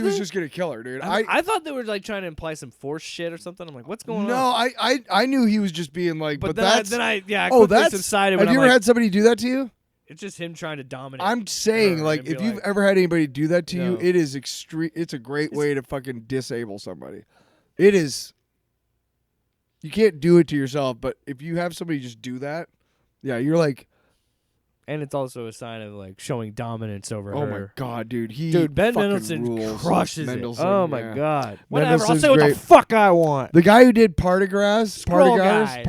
was just gonna kill her, dude. I thought they were like trying to imply some force shit or something. I'm like, what's going on? No, I knew he was just being like, but then that's I quickly subsided. Have you ever like, had somebody do that to you? It's just him trying to dominate. I'm saying, her like, and if be you've like, ever had anybody do that to you, No. it is extreme. It's a great way to fucking disable somebody. It is. You can't do it to yourself, but if you have somebody just do that, yeah, you're like, and it's also a sign of like showing dominance over oh her. my god, dude, Ben fucking Mendelsohn rules. crushes Mendelsohn, it. Oh my yeah. god. Whatever. I'll Mendelsohn's say what the great. fuck I want. The guy who did Partagas, Scroll guy. Again,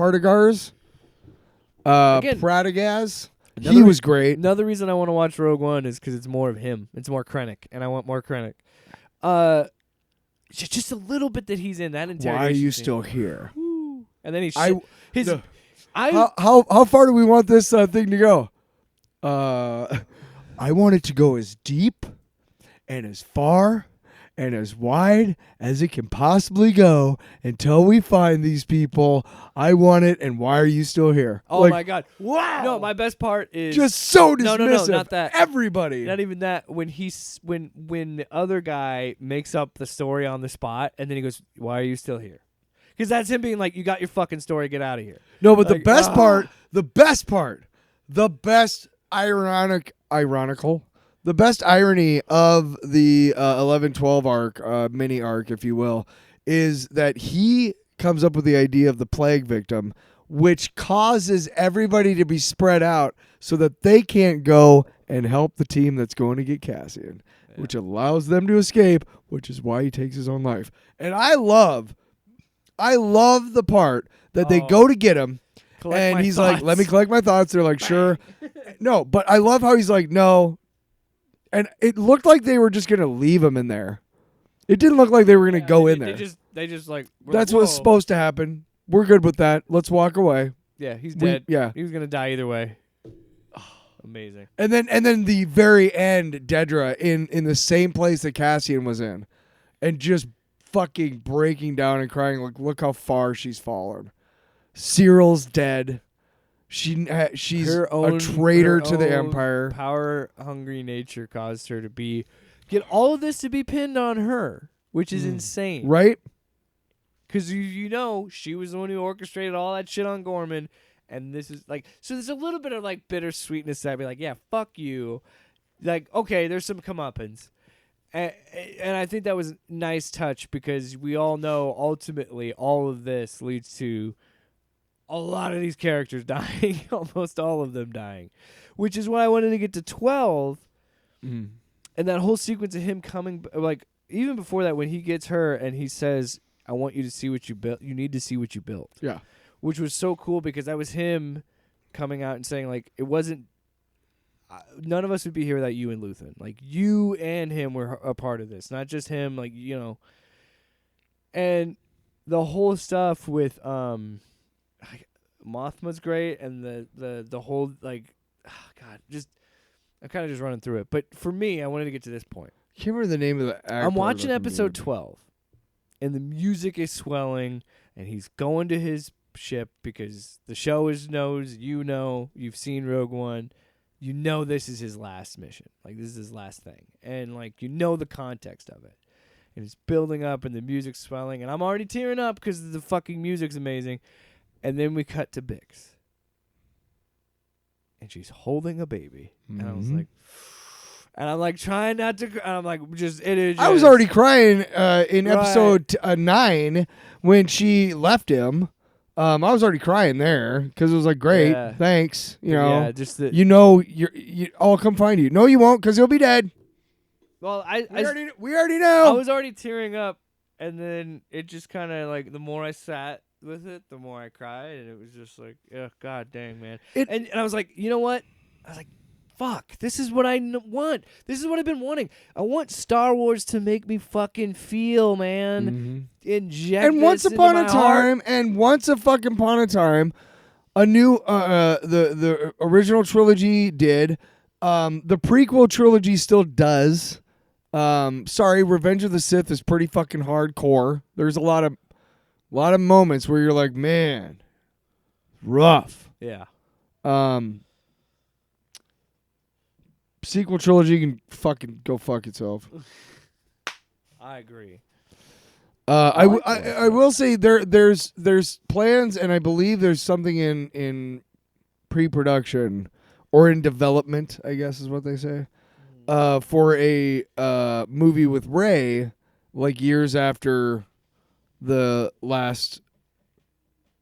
Pradagaz, he was great. Another reason I want to watch Rogue One is because it's more of him. It's more Krennic, and I want more Krennic. Just a little bit that he's in that interrogation. Why are you scene. still here? Woo. And then How far do we want this thing to go? I want it to go as deep and as far and as wide as it can possibly go until we find these people. I want it, and why are you still here? Oh Like, my god! wow! No, my best part is Just so dismissive. No, not that. Everybody. Not even that. When when the other guy makes up the story on the spot, and then he goes, "Why are you still here?" Because that's him being like, "You got your fucking story. Get out of here." No, but Like, the best part, the best ironical, the best irony of the 11-12 arc, mini arc, if you will, is that he comes up with the idea of the plague victim, which causes everybody to be spread out so that they can't go and help the team that's going to get Cassian, which allows them to escape, which is why he takes his own life. And I love the part that they go to get him, and he's like, let me collect my thoughts. They're like, sure. No, but I love how he's like, no. And it looked like they were just going to leave him in there. It didn't look like they were going to go in there. They just like. That's like, what's "Whoa." supposed to happen. We're good with that. Let's walk away. Yeah, he's We- dead. yeah. He was gonna die either way. Amazing. And then the very end, Dedra in the same place that Cassian was in, and just fucking breaking down and crying like, look how far she's fallen. Cyril's dead. She's a traitor to the Empire. Power hungry nature caused her to get all of this to be pinned on her, which is insane. Right? Because you know she was the one who orchestrated all that shit on Gorman, and this is like, so there's a little bit of like bittersweetness that I'd be like, yeah, fuck you. Like, okay, there's some comeuppance. And I think that was a nice touch because we all know ultimately all of this leads to a lot of these characters dying, almost all of them dying, which is why I wanted to get to 12. And that whole sequence of him coming, like, even before that, when he gets her and he says, I want you to see what you built. You need to see what you built. Yeah. Which was so cool because that was him coming out and saying, like, it wasn't, none of us would be here without you and Luthen. Like, you and him were a part of this, not just him, like, you know. And the whole stuff with Mothma's great, and the whole, like, oh God, just, I'm kind of just running through it. But for me, I wanted to get to this point. Can't remember the name of the actor. I'm watching episode 12, and the music is swelling, and he's going to his ship because the show knows, you know, you've seen Rogue One. You know this is his last mission. Like, this is his last thing. And, like, you know the context of it. And it's building up, and the music's swelling, and I'm already tearing up because the fucking music's amazing. And then we cut to Bix. And she's holding a baby. And I was like, and I'm like trying not to, and I'm like, I was already crying in episode 9 when she left him. I was already crying there because it was like, great, thanks. You know, yeah, just the, you know, I'll come find you. No, you won't, because he'll be dead. Well, we already know. I was already tearing up, and then it just kind of like, the more I sat with it, the more I cried, and it was just like, oh, God dang, man. And I was like, you know what? I was like, fuck, this is what I want. This is what I've been wanting. I want Star Wars to make me fucking feel, man. Inject and once this upon into a my heart. time, and once a fucking upon a time, a new the original trilogy did. The prequel trilogy still does. Sorry, Revenge of the Sith is pretty fucking hardcore. There's a lot of moments where you're like, man, rough. Yeah. Sequel trilogy can fucking go fuck itself. I agree. I will say there's plans, and I believe there's something in pre-production or in development, I guess is what they say, for a movie with Rey, like years after the last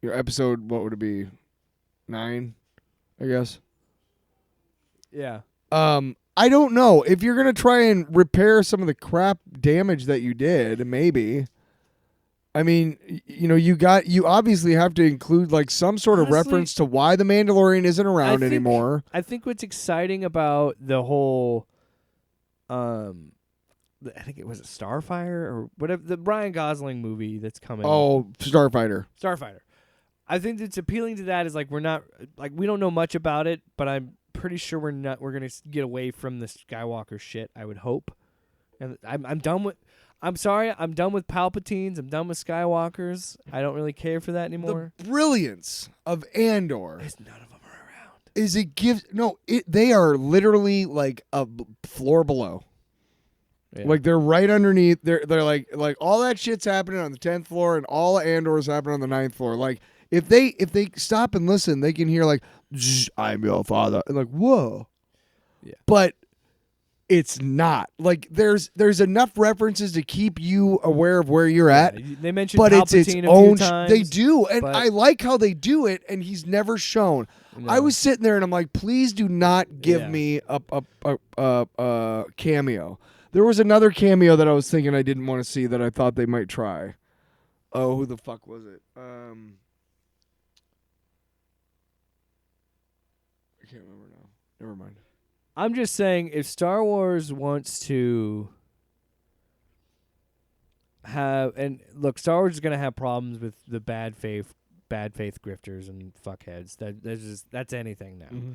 episode. What would it be? 9, I guess. Yeah. I don't know if you're gonna try and repair some of the crap damage that you did. Maybe. I mean, you know, you obviously have to include like some sort of reference to why the Mandalorian isn't around anymore. I think what's exciting about the whole, I think it was a Starfire or whatever, the Ryan Gosling movie that's coming. Oh, Starfighter. I think that's appealing to that is like, we're not, like, we don't know much about it, but I'm pretty sure we're going to get away from the Skywalker shit, I would hope. And I'm done with, I'm sorry, I'm done with Palpatines, I'm done with Skywalkers. I don't really care for that anymore. The brilliance of Andor Is none of them are around. is they are literally like a floor below. Yeah. Like they're right underneath. They're like all that shit's happening on the 10th floor, and all of Andor's happening on the 9th floor. Like if they stop and listen, they can hear like, "I'm your father," and like, whoa. Yeah. But it's not like there's enough references to keep you aware of where you're at. They mentioned but Palpatine it's its a own. few times, they do, and but I like how they do it. And he's never shown. No. I was sitting there, and I'm like, please do not give me a cameo. There was another cameo that I was thinking I didn't want to see that I thought they might try. Oh, who the fuck was it? I can't remember now. Never mind. I'm just saying, if Star Wars wants to have, and look, Star Wars is going to have problems with the bad faith grifters and fuckheads. That's anything now. Mm-hmm.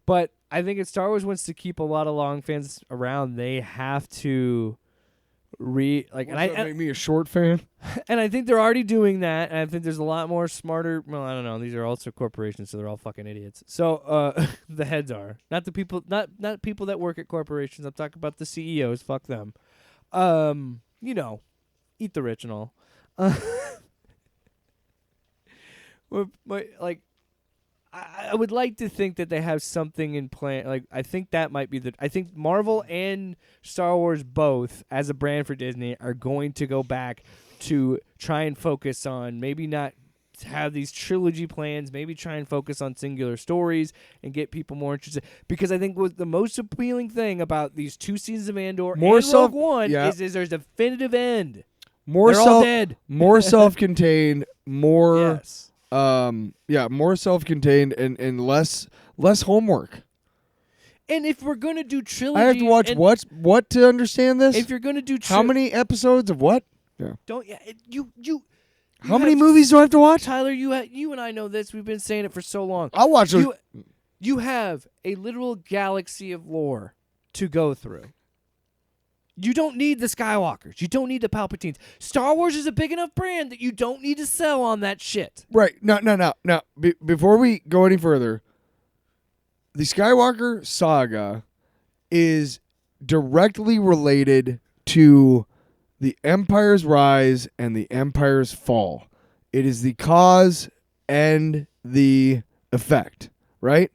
But I think if Star Wars wants to keep a lot of long fans around, they have to and That make me a short fan. and I think they're already doing that, and I think there's a lot more smarter. Well, I don't know. These are also corporations, so they're all fucking idiots. So the heads are not the people, not people that work at corporations. I'm talking about the CEOs. Fuck them. You know, eat the rich and all. I would like to think that they have something in plan. Like, I think that might be I think Marvel and Star Wars both, as a brand for Disney, are going to go back to try and focus on maybe not have these trilogy plans, maybe try and focus on singular stories and get people more interested. Because I think what the most appealing thing about these 2 seasons of Andor and Rogue One is there's a definitive end. They're all dead. More self-contained, more Yes. more self-contained and less homework. And if we're gonna do trilogy, I have to watch what to understand this? If you're gonna do how many episodes of what? Yeah. You How many movies do I have to watch? Tyler, you and I know this. We've been saying it for so long. I'll watch those. You have a literal galaxy of lore to go through. You don't need the Skywalkers. You don't need the Palpatines. Star Wars is a big enough brand that you don't need to sell on that shit. Right. No. Before we go any further, the Skywalker saga is directly related to the Empire's rise and the Empire's fall. It is the cause and the effect, right?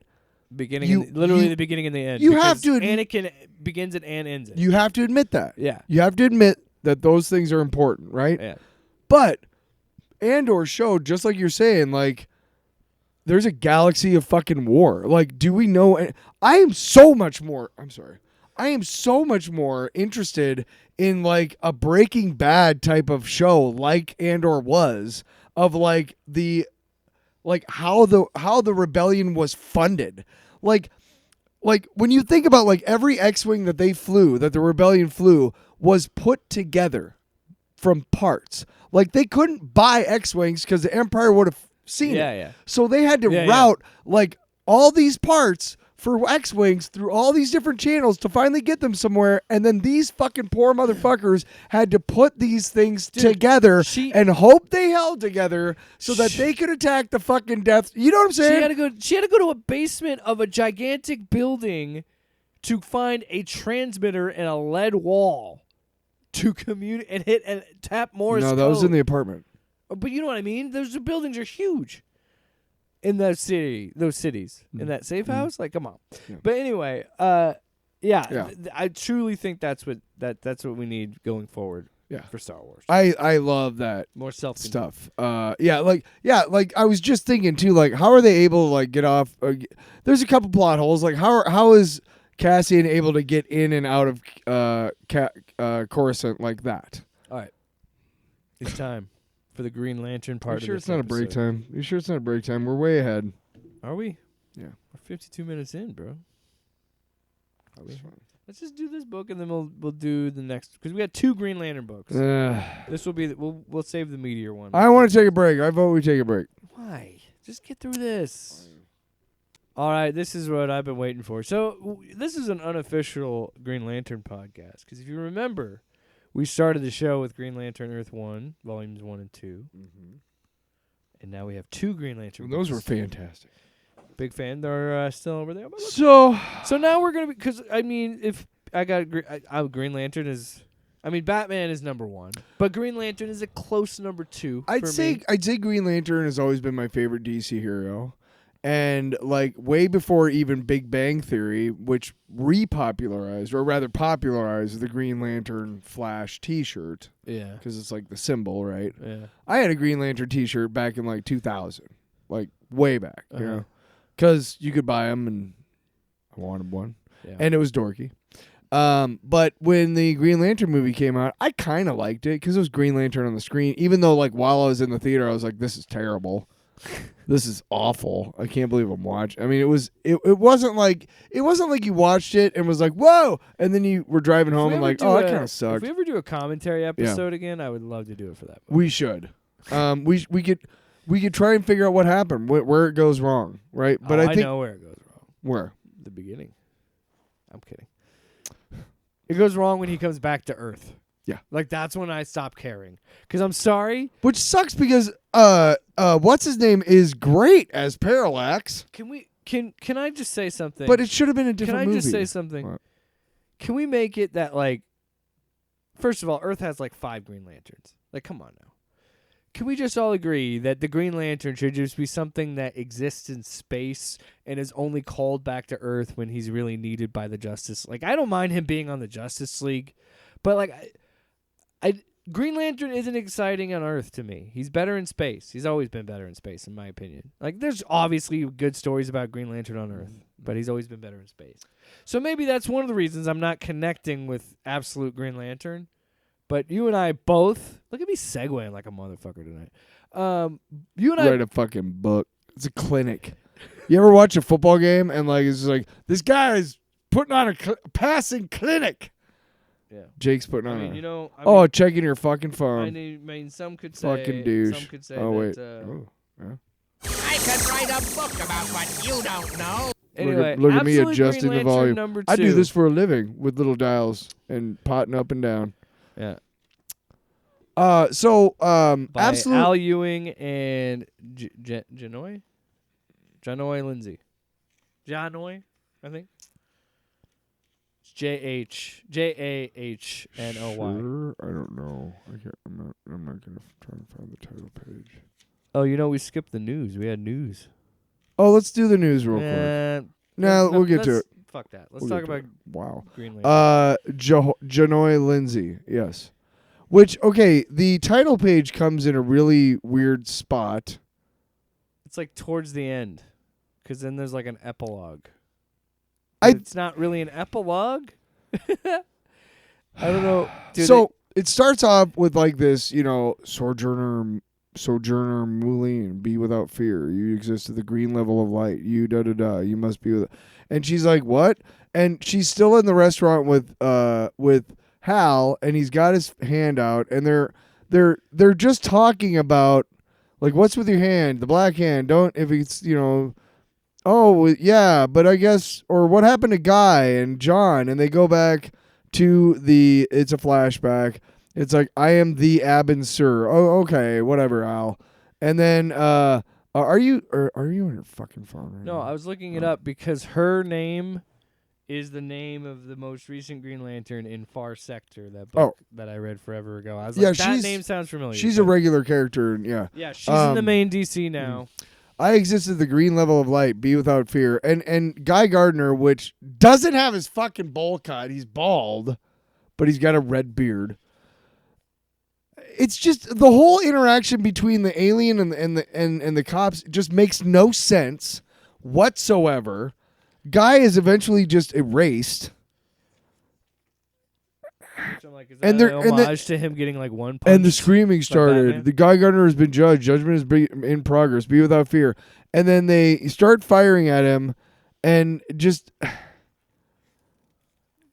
Literally the beginning and the end. You have to Anakin begins it and ends it. You have to admit that. Yeah. You have to admit that those things are important, right? Yeah. But Andor showed, just like you're saying, like, there's a galaxy of fucking war. Like, do we know? I am so much more interested in, like, a Breaking Bad type of show like Andor was, of, like, how the rebellion was funded. Like when you think about, like, every X-Wing that the rebellion flew was put together from parts. Like, they couldn't buy X-Wings because the Empire would have seen it. Yeah. So they had to route like all these parts for X-Wings through all these different channels to finally get them somewhere, and then these fucking poor motherfuckers had to put these things together and hope they held together so that they could attack the fucking Death. You know what I'm saying? She had to go to a basement of a gigantic building to find a transmitter in a lead wall to communicate and hit and tap Morse code. No, that was in the apartment. But you know what I mean? Those buildings are huge. In those cities, in that safe house, like, come on. Yeah. But anyway, I truly think that's what we need going forward. Yeah. For Star Wars. I love that More self stuff. Like I was just thinking too, like, how are they able to, like, get off? There's a couple plot holes. Like, how is Cassian able to get in and out of Coruscant like that? All right, it's time for the Green Lantern part. You sure of this it's not a break episode. time? You sure it's not a break time? We're way ahead. Are we? Yeah. We're 52 minutes in, bro. That's fine. Let's just do this book and then we'll do the next, because we got 2 Green Lantern books. This will be we'll save the meteor one. I want to take a break. I vote we take a break. Why? Just get through this. All right, this is what I've been waiting for. So this is an unofficial Green Lantern podcast, because if you remember, we started the show with Green Lantern Earth 1, volumes 1 and 2. Mm-hmm. And now we have 2 Green Lantern Those books. were fantastic. Big fan. They're still over there. So now we're going to be, because, I mean, if I got Green Lantern is, I mean, Batman is number 1, but Green Lantern is a close number 2. I'd say Green Lantern has always been my favorite DC hero. And, like, way before even Big Bang Theory, which repopularized, or rather popularized, the Green Lantern Flash T-shirt. Yeah. Because it's, like, the symbol, right? Yeah. I had a Green Lantern T-shirt back in, like, 2000. Like, way back, you know? Because you could buy them, and I wanted one. Yeah. And it was dorky. But when the Green Lantern movie came out, I kind of liked it because it was Green Lantern on the screen. Even though, like, while I was in the theater, I was like, this is terrible. This is awful. I can't believe I'm watching. I mean, it wasn't like you watched it and was like, whoa, and then you were driving home and like, oh, that kind of sucked. If we ever do a commentary episode again, I would love to do it for that movie. We should. We could try and figure out what happened, where it goes wrong, right? But I think know where it goes wrong. Where? The beginning. I'm kidding. It goes wrong when he comes back to Earth. Yeah. Like that's when I stopped caring. Because I'm sorry. Which sucks because what's his name is great as Parallax, Can I just say something? but it should have been a different Can I movie. just say something? What? Can we make it that like, first of all, Earth has like 5 Green Lanterns. Like, come on now. Can we just all agree that the Green Lantern should just be something that exists in space and is only called back to Earth when he's really needed by the Justice? Like, I don't mind him being on the Justice League, but like, Green Lantern isn't exciting on Earth to me. He's better in space. He's always been better in space, in my opinion. Like, there's obviously good stories about Green Lantern on Earth, but he's always been better in space. So maybe that's one of the reasons I'm not connecting with absolute Green Lantern. But you and I both, look at me segueing like a motherfucker tonight. You and I, Write a fucking book. It's a clinic. You ever watch a football game and like it's just like this guy is putting on a passing clinic. yeah. Jake's putting I on. mean, you know, Checking your fucking phone. I mean, some could say, Fucking douche. some could say Oh wait. that. Oh, yeah. I could write a book about what you don't know. Anyway, look at me absolute adjusting Green the Lantern volume. number 2. I do this for a living with little dials and potting up and down. Yeah. By Absolute Al Ewing and Jahnoy Lindsay. Jahnoy, I think. It's Jahnoy. Sure, I don't know. I'm not gonna try to find the title page. Oh, we skipped the news. We had news. Oh, let's do the news real quick. No, we'll get to it. Fuck that. Let's We'll talk get to about it. Wow. Green Lantern. Jahnoy Lindsay. Yes. Which, okay, the title page comes in a really weird spot. It's like towards the end, because then there's like an epilogue. But it's not really an epilogue. I don't know. Dude, it starts off with like this, sojourner Muli and be without fear. You exist at the green level of light. You da-da-da. You must be with. And she's like, what? And she's still in the restaurant with Hal, and he's got his hand out, and they're just talking about like, what's with your hand, the black hand? Don't, if it's oh yeah, but I guess, or what happened to Guy and John? And they go back to it's a flashback. It's like, I am the Abin Sur. Oh, okay, whatever, Al. And then are you on your fucking phone right now? No, I was looking it up because her name is the name of the most recent Green Lantern in Far Sector, that book that I read forever ago. I was like, that name sounds familiar. She's a regular character, yeah. Yeah, she's in the main DC now. I exist at the green level of light, be without fear. And Guy Gardner, which doesn't have his fucking bowl cut, he's bald, but he's got a red beard. It's just the whole interaction between the alien and the cops just makes no sense whatsoever. Guy is eventually just erased. I'm like, is And that they're- an and the- homage to him getting like one punch? And the screaming started. Batman? The Guy Gardner has been judged. Judgment is in progress. Be without fear. And then they start firing at him, and just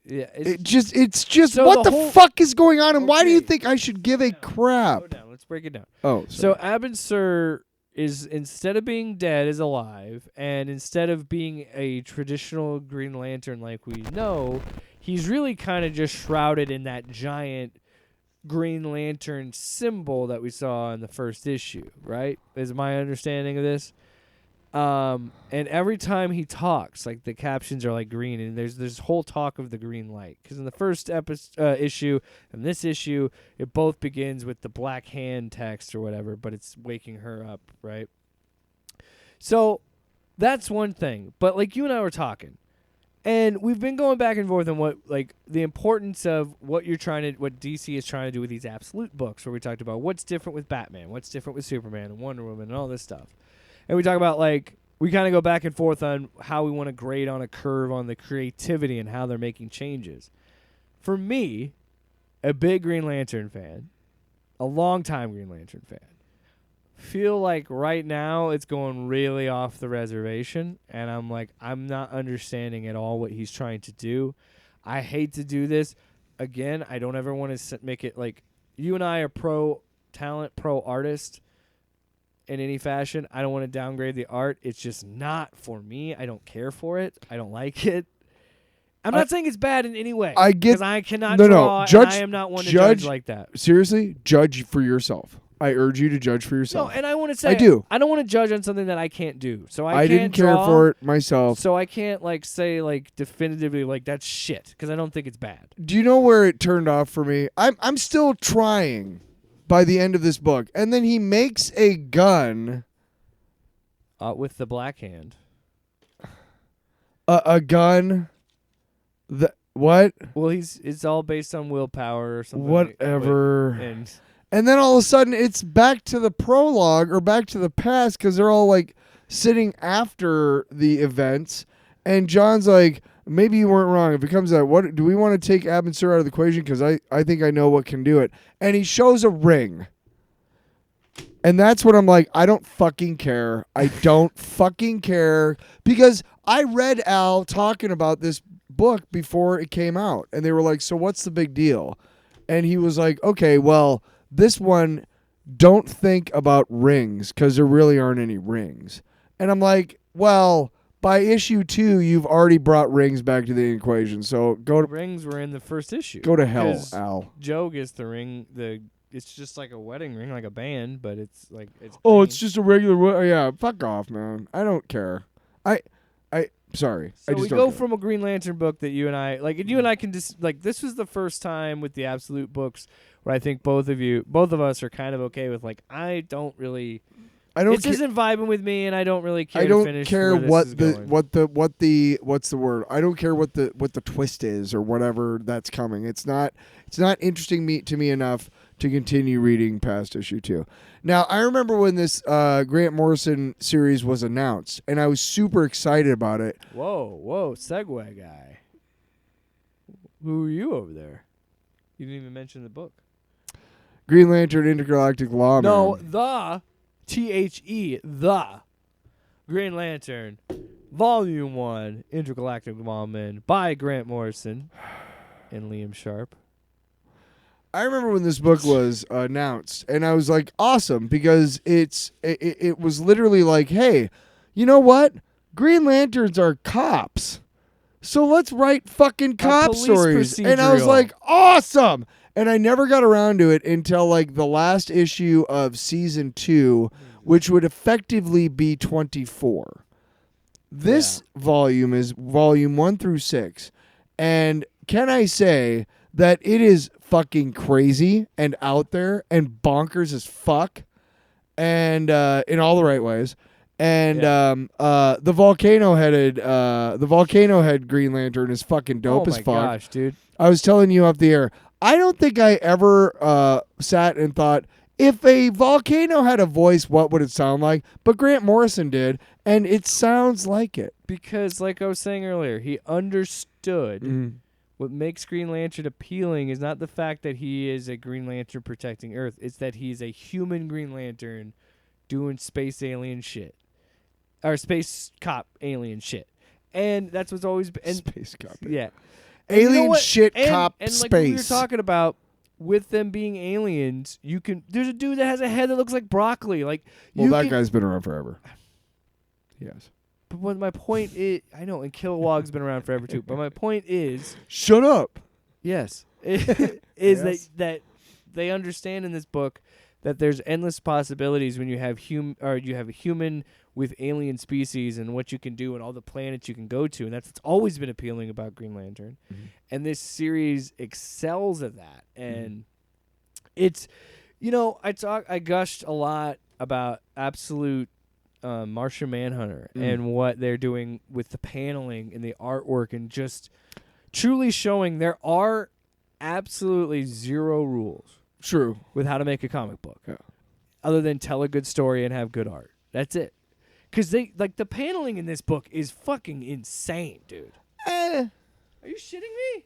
Yeah, it's just So what the the whole- fuck is going on, and why do you Okay. think I should give a Slow crap? down. Let's break it down. Oh, So Abin Sur is, instead of being dead, is alive, and instead of being a traditional Green Lantern like we know, he's really kind of just shrouded in that giant Green Lantern symbol that we saw in the first issue, right? Is my understanding of this. And every time he talks, like the captions are like green, and there's this whole talk of the green light. Because in the first issue and this issue, it both begins with the black hand text or whatever, but it's waking her up, right? So that's one thing. But like you and I were talking, and we've been going back and forth on what, like, the importance of what DC is trying to do with these absolute books, where we talked about what's different with Batman, what's different with Superman and Wonder Woman and all this stuff. And we talk about, like, we kind of go back and forth on how we want to grade on a curve on the creativity and how they're making changes. For me, a big Green Lantern fan, a long-time Green Lantern fan, feel like right now it's going really off the reservation, and I'm like, I'm not understanding at all what he's trying to do. I hate to do this. Again, I don't ever want to make it like, you and I are pro talent, pro artist in any fashion. I don't want to downgrade the art. It's just not for me. I don't care for it. I don't like it. I'm not saying it's bad in any way. I get- because I cannot no, draw. And judge- I am not one to judge- judge like that. Seriously, judge for yourself. I urge you to judge for No, yourself. and I want to say I do. I don't want to judge on something that I can't do. So I I can't didn't care draw, for it myself. So I can't like say like definitively like that's shit because I don't think it's bad. Do you know where it turned off for me? I'm still trying by the end of this book. And then he makes a gun, With the black hand. a gun that what? Well, it's all based on willpower or something. Whatever. And And then all of a sudden it's back to the prologue or back to the past because they're all like sitting after the events. And John's like, maybe you weren't wrong. If it comes out, what do we want to take Ab and Sur out of the equation? Because I think I know what can do it. And he shows a ring. And that's what I'm like, I don't fucking care. I don't fucking care. Because I read Al talking about this book before it came out. And they were like, so what's the big deal? And he was like, okay, well, this one, don't think about rings because there really aren't any rings. And I'm like, well, by issue 2, you've already brought rings back to the equation. So the rings were in the first issue. go to hell, 'Cause Al. Joe gets the ring. It's just like a wedding ring, like a band, but it's like it's. Oh, green. it's just a regular. Yeah, fuck off, man. I don't care. Sorry. So I just we don't go care. from a Green Lantern book that you and I like, and you and I can just like. This was the first time with the Absolute books where I think both of us are kind of okay with like I don't really. I don't. This isn't vibing with me, and I don't really care. I don't to finish care where this what is the going. what's the word? I don't care what the twist is or whatever that's coming. It's not interesting to me enough to continue reading past issue 2. Now, I remember when this Grant Morrison series was announced, and I was super excited about it. Whoa, Segway guy. Who are you over there? You didn't even mention the book. Green Lantern Intergalactic Lawman. No, the the Green Lantern, Volume 1, Intergalactic Lawman by Grant Morrison and Liam Sharp. I remember when this book was announced, and I was like, awesome, because it was literally like, hey, you know what? Green Lanterns are cops. So let's write fucking cop police stories. And I was procedural. like, awesome. And I never got around to it until like the last issue of season 2, which would effectively be 24. This volume is volume 1 through 6. And can I say that it is fucking crazy and out there and bonkers as fuck, and in all the right ways. And the volcano head Green Lantern is fucking dope as fuck. Oh my gosh, dude. I was telling you off the air, I don't think I ever sat and thought, if a volcano had a voice, what would it sound like? But Grant Morrison did, and it sounds like it. Because like I was saying earlier, he understood Mm. what makes Green Lantern appealing is not the fact that he is a Green Lantern protecting Earth. It's that he's a human Green Lantern doing space alien shit. Or space cop alien shit. And that's what's always been. And Space cop. yeah. And you know Alien what? shit And- cop and like space. we were talking about, with them being aliens, you can. There's a dude that has a head that looks like broccoli. Like Well, you that can, guy's been around forever. Yes. But what my point is, I know, and Kilowog's been around forever too. But my point is, Shut up. yes, is Yes. that they understand in this book that there's endless possibilities when you have you have a human with alien species and what you can do and all the planets you can go to, and that's what's always been appealing about Green Lantern. Mm-hmm. And this series excels at that. And it's, I gushed a lot about Absolute Martian Manhunter and what they're doing with the paneling and the artwork and just truly showing there are absolutely zero rules True. with how to make a comic book, Yeah. other than tell a good story and have good art. That's it. Because they like the paneling in this book is fucking insane, dude. Are you shitting me?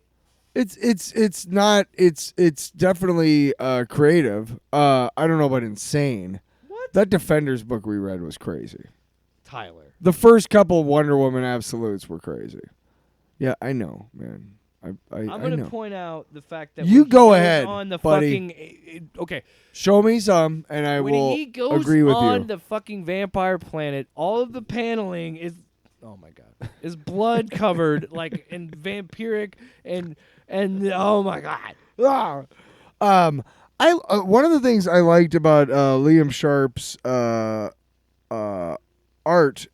It's not. It's definitely creative. I don't know about insane. What? That Defenders book we read was crazy. Tyler. The first couple Wonder Woman absolutes were crazy. Yeah, I know, man. I I'm know. gonna point out the fact that You when he go goes ahead, on the buddy. fucking okay. Show me some, and I When will he goes agree with on you. the fucking vampire planet, all of the paneling is oh my god, is blood covered like in vampiric and oh my god. Ah. I one of the things I liked about Liam Sharp's art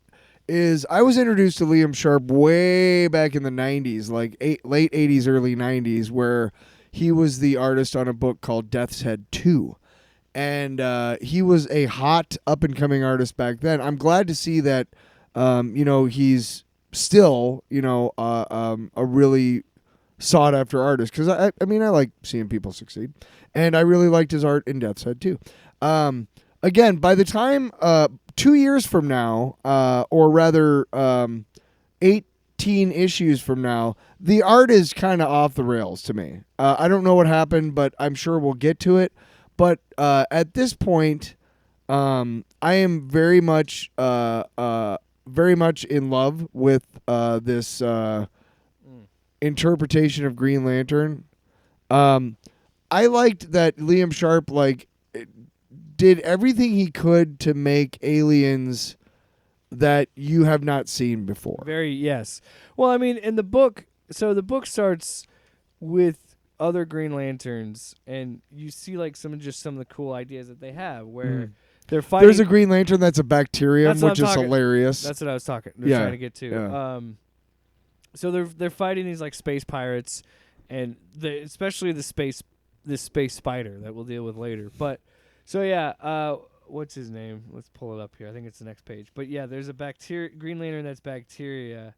is I was introduced to Liam Sharp way back in the 90s, like late 80s, early 90s, where he was the artist on a book called Death's Head 2. And he was a hot up-and-coming artist back then. I'm glad to see that, he's still, a really sought-after artist. Because, I like seeing people succeed. And I really liked his art in Death's Head, too. Again, by the time 2 years from now, or rather 18 issues from now, the art is kind of off the rails to me. I don't know what happened, but I'm sure we'll get to it. But at this point, I am very much in love with this interpretation of Green Lantern. I liked that Liam Sharp did everything he could to make aliens that you have not seen before. Yes. Well, I mean, in the book, so the book starts with other Green Lanterns, and you see some of the cool ideas that they have, where they're fighting. There's a Green Lantern that's a bacterium, which is hilarious. That's what I was trying to get to. Yeah. So they're fighting these space pirates, and especially this space spider that we'll deal with later. But so yeah, what's his name? Let's pull it up here. I think it's the next page. But yeah, there's a Green Lantern that's bacteria,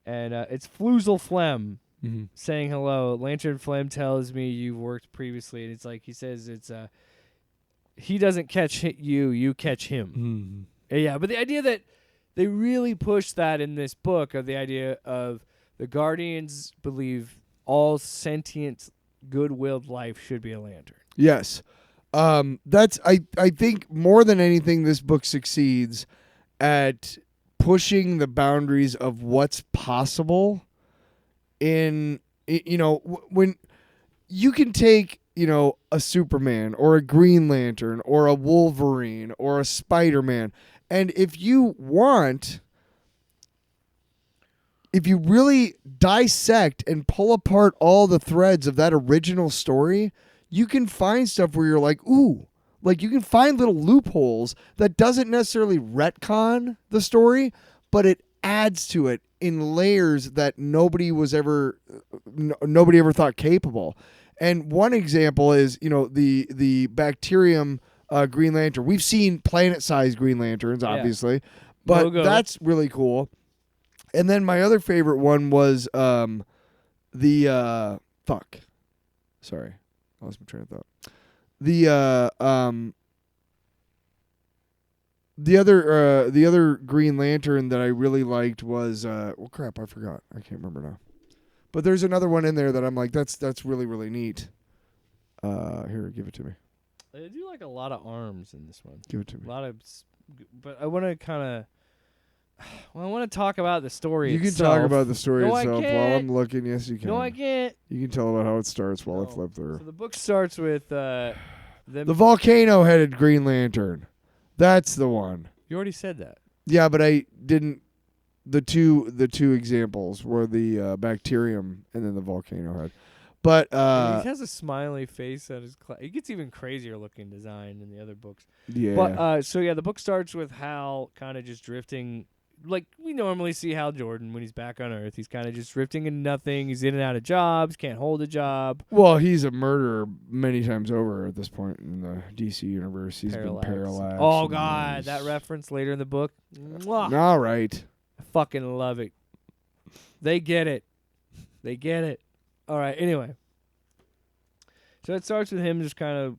and it's Fluzel Phlegm. Mm-hmm. Saying hello. Lantern Phlegm tells me you've worked previously, and it's he says he doesn't catch you catch him. Mm-hmm. Yeah, but the idea that they really push that in this book of the idea of the Guardians believe all sentient, good-willed life should be a lantern. Yes. That's I think more than anything this book succeeds at pushing the boundaries of what's possible in when you can take a Superman or a Green Lantern or a Wolverine or a Spider-Man, and if you really dissect and pull apart all the threads of that original story, you can find stuff where you're like, ooh, you can find little loopholes that doesn't necessarily retcon the story, but it adds to it in layers that nobody ever thought capable. And one example is, the bacterium Green Lantern. We've seen planet-sized Green Lanterns, obviously, but that's really cool. And then my other favorite one was Sorry, I lost my train of thought. The other Green Lantern that I really liked was crap, I forgot. I can't remember now. But there's another one in there that I'm like, that's really, really neat. Here, give it to me. They do a lot of arms in this one. Give it to me. A lot of, but I want to kind of. Well, I want to talk about the story. You can itself. talk about the story No, itself I can't. while I'm looking. Yes, you can. No, I can't. You can tell about how it starts while I No. flip through. So the book starts with The volcano-headed Green Lantern. That's the one. You already said that. Yeah, but I didn't. The two examples were the bacterium and then the volcano head. But he has a smiley face on his. It gets even crazier looking design in the other books. yeah. But the book starts with Hal kind of just drifting. Like we normally see Hal Jordan when he's back on Earth. He's kind of just drifting in nothing. He's in and out of jobs, can't hold a job. Well, he's a murderer many times over at this point in the DC universe. He's been parallaxed. Oh, God. That reference later in the book. Mwah. All right. I fucking love it. They get it. They get it. All right. Anyway. So it starts with him just kind of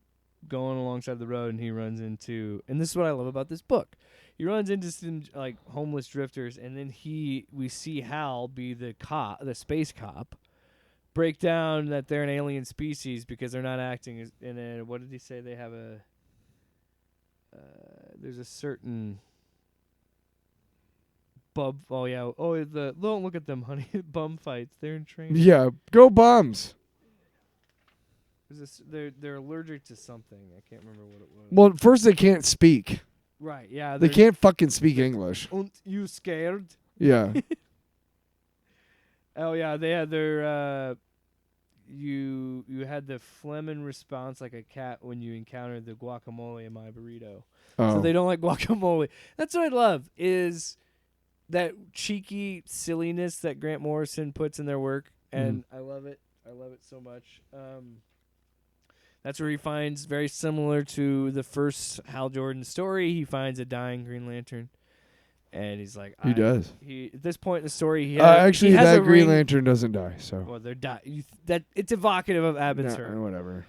going alongside the road, and he runs into, and this is what I love about this book. He runs into some homeless drifters, and then we see Hal be the space cop, break down that they're an alien species because they're not acting as. And then what did he say? They have there's a certain. Don't look at them, honey. Bum fights. They're in training. Yeah, go bums. They're allergic to something. I can't remember what it was. Well, first they can't speak. Right, yeah. They can't fucking speak English. And you scared? Yeah. Oh yeah, they had their you had the Fleming response like a cat when you encountered the guacamole in my burrito. Oh. So they don't like guacamole. That's what I love is that cheeky silliness that Grant Morrison puts in their work, and I love it. I love it so much. That's where he finds, very similar to the first Hal Jordan story, he finds a dying Green Lantern. And he's like, He does. At this point in the story, he Actually, he has that a Green ring. Lantern doesn't die, so. Well, they're that it's evocative of Abbott's Nah, whatever.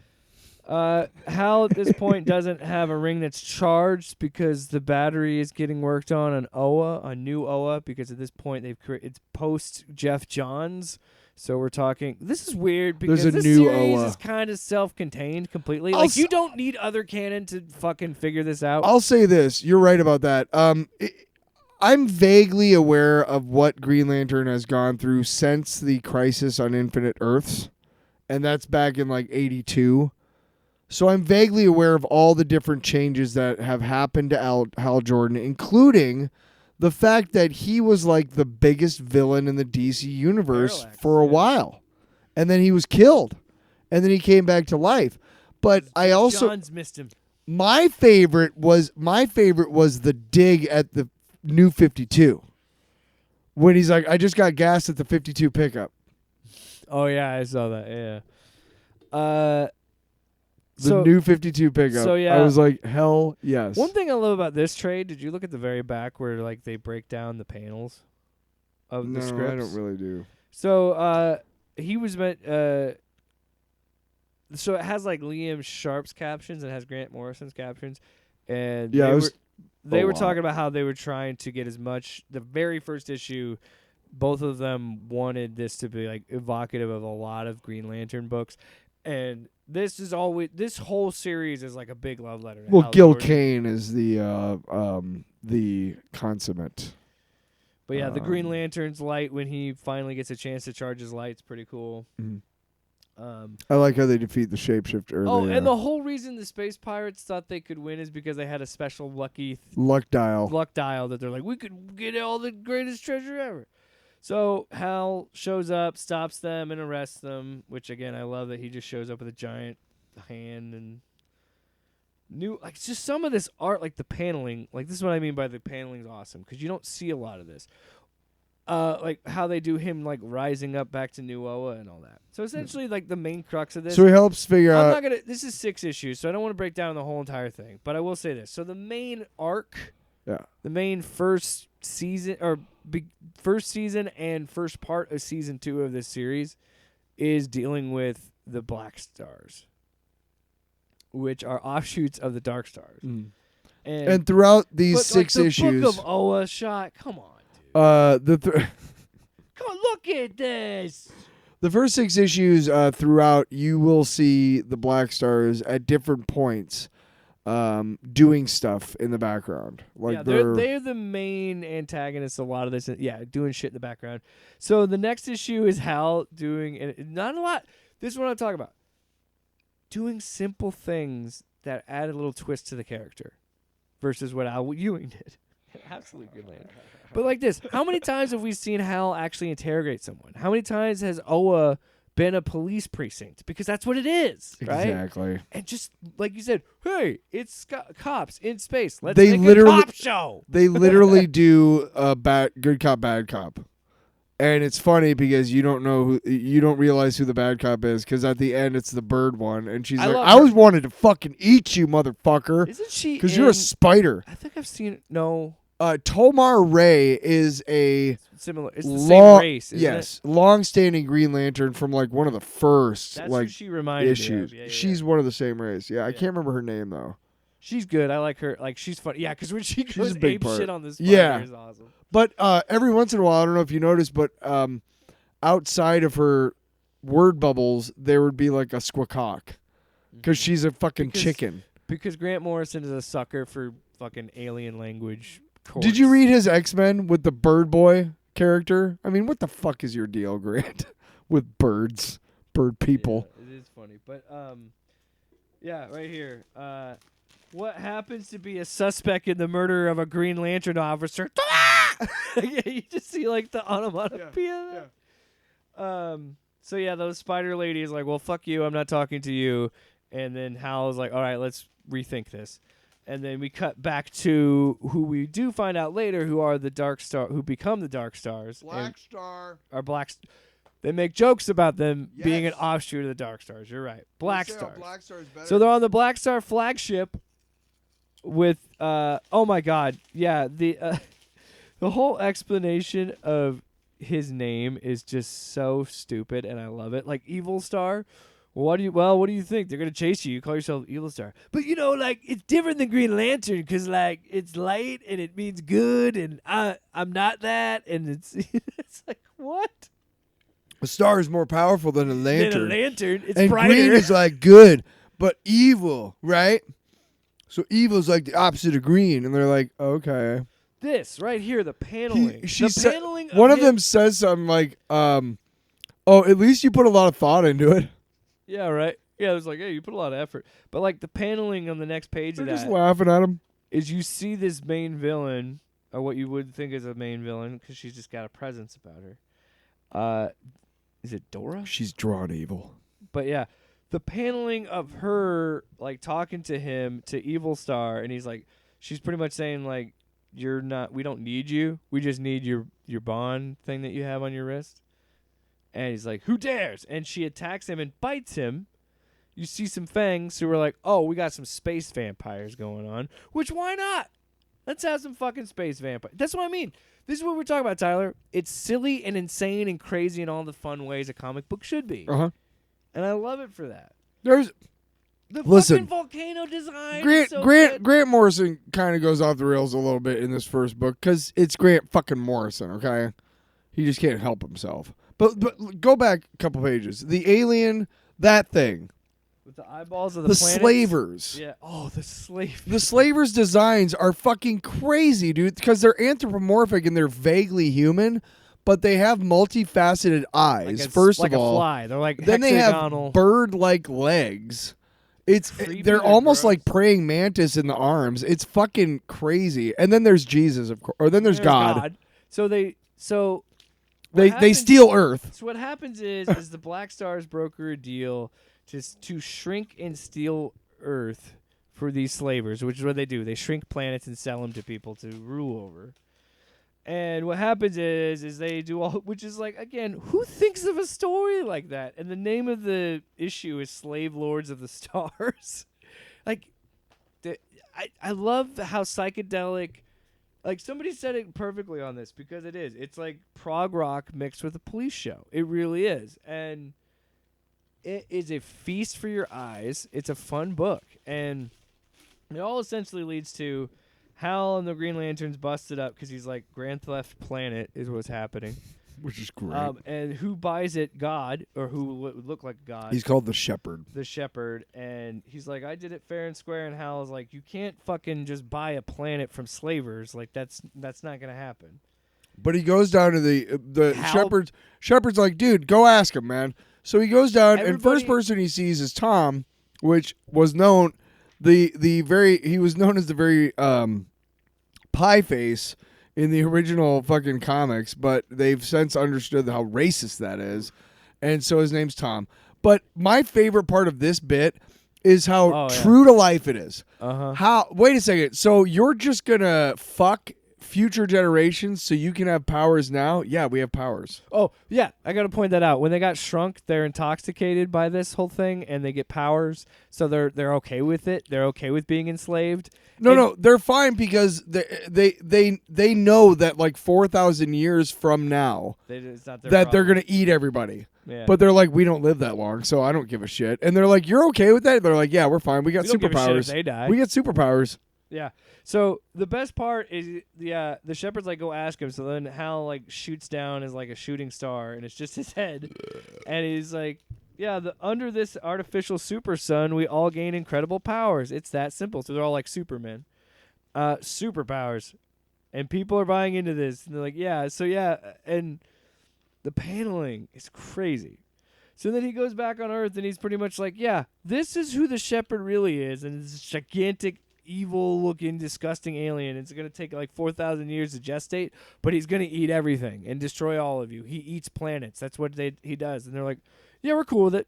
Hal at this point doesn't have a ring that's charged because the battery is getting worked on Oa, a new Oa, because at this point it's post Jeff Johns. So we're talking. This is weird because There's a this new series Oa. is kind of self-contained completely. I'll Like you don't need other canon to fucking figure this out. I'll say this. You're right about that. I'm vaguely aware of what Green Lantern has gone through since the Crisis on Infinite Earths, and that's back in like 82. So I'm vaguely aware of all the different changes that have happened to Hal Jordan, including the fact that he was like the biggest villain in the DC universe Parallax, for a while, and then he was killed, and then he came back to life. But I also Johns missed him. my favorite was the dig at the new 52 when he's like, I just got gas at the 52 pickup. Oh yeah, I saw that. Yeah. The new 52 pickup. so, yeah. I was like, hell yes. One thing I love about this trade, did you look at the very back where like they break down the panels of no, the scripts? I don't really do. So he was meant so it has like Liam Sharp's captions and it has Grant Morrison's captions, and Yeah, they a were lot. talking about how they were trying to get as much. The very first issue, both of them wanted this to be like evocative of a lot of Green Lantern books, and this whole series is like a big love letter. To Well, Hal Gil Jordan. Kane is the consummate. But yeah, the Green Lantern's light when he finally gets a chance to charge his light's pretty cool. Mhm. I like how they defeat the shapeshifter. Oh, and the whole reason the space pirates thought they could win is because they had a special luck dial that they're like, we could get all the greatest treasure ever. So Hal shows up, stops them, and arrests them, which again I love that he just shows up with a giant hand and like just some of this art, like the paneling, like this is what I mean by the paneling is awesome because you don't see a lot of this. Like how they do him like rising up back to New Oa and all that. So essentially, like the main crux of this. So he helps figure I'm out. not gonna. This is 6 issues, so I don't want to break down the whole entire thing. But I will say this: so the main arc, Yeah. the main first season first season and first part of season 2 of this series is dealing with the Black Stars, which are offshoots of the Dark Stars. And throughout these but, 6 like, the issues, Book of Oa shot. Come on, come on, look at this. the first 6 issues throughout, you will see the Black Stars at different points doing stuff in the background. Like Yeah, they're the main antagonists. A lot of this, doing shit in the background. So the next issue is Hal doing, and not a lot. This is what I'm talking about. Doing simple things that add a little twist to the character, versus what Al Ewing did. Absolute good man. But like this, how many times have we seen Hal actually interrogate someone? How many times has Oa been a police precinct? Because that's what it is, right? Exactly. And just like you said, hey, it's cops in space. Let's They make literally- a cop show. They literally do a good cop, bad cop. And it's funny because you don't realize who the bad cop is because at the end it's the bird one, and she's I like, love "I her. always wanted to fucking eat you, motherfucker, Isn't she? because you're a spider." I think I've seen no Tomar Ray is a similar. It's the long, same race, isn't yes, long-standing Green Lantern from like one of the first That's like who she reminded issues. me of. Yeah, She's one of the same race. Yeah, I can't remember her name though. she's good. I like her. Like she's funny. Yeah, because when she goes a big ape part. shit on this spider, Yeah. is awesome. But every once in a while, I don't know if you noticed, but outside of her word bubbles, there would be like a squawk because she's a fucking Because- chicken. Because Grant Morrison is a sucker for fucking alien language. Did you read his X-Men with the Bird Boy character? I mean, what the fuck is your deal, Grant, with birds, bird people? Yeah, it is funny, but yeah, right here. What happens to be a suspect in the murder of a Green Lantern officer? Yeah, you just see like the onomatopoeia. So yeah, those spider ladies like, well, fuck you, I'm not talking to you. And then Hal's like, all right, let's rethink this. And then we cut back to who we do find out later, who are the Dark Star, who become the Dark Stars. Black Star. Are They make jokes about them being an Yes. offshoot of the Dark Stars. You're right. Black They say, Stars. Black Star is better. So they're on the Black Star flagship with oh my god. Yeah, the whole explanation of his name is just so stupid and I love it. Like Evil Star. What do you think? They're going to chase you. You call yourself Evil Star. But you know, like it's different than Green Lantern cuz like it's light and it means good and I'm not that and it's it's like what? A star is more powerful than a lantern. Than a lantern. It's and brighter. green is like good, but evil, right? So evil is like the opposite of green, and they're like, okay. This right here, the paneling. Paneling one of him- them says something like, oh, at least you put a lot of thought into it. Yeah, right. Yeah, it was like, hey, you put a lot of effort. But like the paneling on the next page They're of just that laughing at him. is you see this main villain, or what you would think is a main villain, because she's just got a presence about her. Is it Dora? She's drawn evil. But yeah, the paneling of her like talking to him, to Evil Star, and he's like, she's pretty much saying like, we don't need you. We just need your bond thing that you have on your wrist. And he's like, who dares? And she attacks him and bites him. You see some fangs, so we're like, oh, we got some space vampires going on. Which, why not? Let's have some fucking space vampires. That's what I mean. This is what we're talking about, Tyler. It's silly and insane and crazy in all the fun ways a comic book should be. Uh-huh. And I love it for that. There's The Listen, fucking volcano design. Grant is so Grant good. Grant Morrison kind of goes off the rails a little bit in this first book because it's Grant fucking Morrison. Okay, he just can't help himself. But go back a couple pages. The alien, that thing, With the eyeballs of the the planets. slavers. Yeah. Oh, the slave. The slavers' designs are fucking crazy, dude, because they're anthropomorphic and they're vaguely human, but they have multifaceted eyes. Like a, first like of all, a fly. They're like then they hexagonal. have bird-like legs. Creepy, They're they're almost gross. like praying mantis in the arms. It's fucking crazy. And then there's Jesus, of course, or then there's God. So they They happens- steal Earth. So what happens is the Black Stars broker a deal to shrink and steal Earth for these slavers, which is what they do. They shrink planets and sell them to people to rule over. And what happens is they do all, which is like, again, who thinks of a story like that? And the name of the issue is Slave Lords of the Stars. Like, I love how psychedelic. Like, somebody said it perfectly on this, because it is. It's like prog rock mixed with a police show. It really is. And it is a feast for your eyes. It's a fun book. And it all essentially leads to Hal and the Green Lantern's busted up because he's like, Grand Theft Planet is what's happening. Which is great. And who buys it? God, or who would look like God. He's called the Shepherd. The Shepherd, and he's like, I did it fair and square, and Hal is like, you can't fucking just buy a planet from slavers. Like, that's not gonna happen. But he goes down to the Hal- Shepherd's like, dude, go ask him, man. So he goes down, and first Everybody- person he sees is Tom, which was known he was known as the very pie face in the original fucking comics, but they've since understood how racist that is, and so his name's Tom. But my favorite part of this bit is how Oh, yeah. true to life it is. Uh-huh. Wait a second. So you're just gonna fuck future generations so you can have powers now? Yeah, we have powers. Oh, yeah, I got to point that out. When they got shrunk, they're intoxicated by this whole thing, and they get powers, so they're okay with it. They're okay with being enslaved. No, they're fine because they know that like 4,000 years from now It's not their that they're problem. gonna eat everybody. Yeah. But they're like, we don't live that long, so I don't give a shit. And they're like, you're okay with that? They're like, yeah, we're fine. We got We don't give a shit if superpowers. they die. We get superpowers. Yeah. So the best part is the Shepherd's like, go ask him. So then Hal like shoots down as like a shooting star, and it's just his head, and he's like, yeah, under this artificial super sun, we all gain incredible powers. It's that simple. So they're all like Superman, superpowers, and people are buying into this, and they're like, yeah. So yeah, and the paneling is crazy. So then he goes back on Earth, and he's pretty much like, yeah, this is who the Shepherd really is, and it's gigantic evil-looking, disgusting alien. It's going to take like 4,000 years to gestate, but he's going to eat everything and destroy all of you. He eats planets. That's what he does. And they're like, yeah, we're cool with it.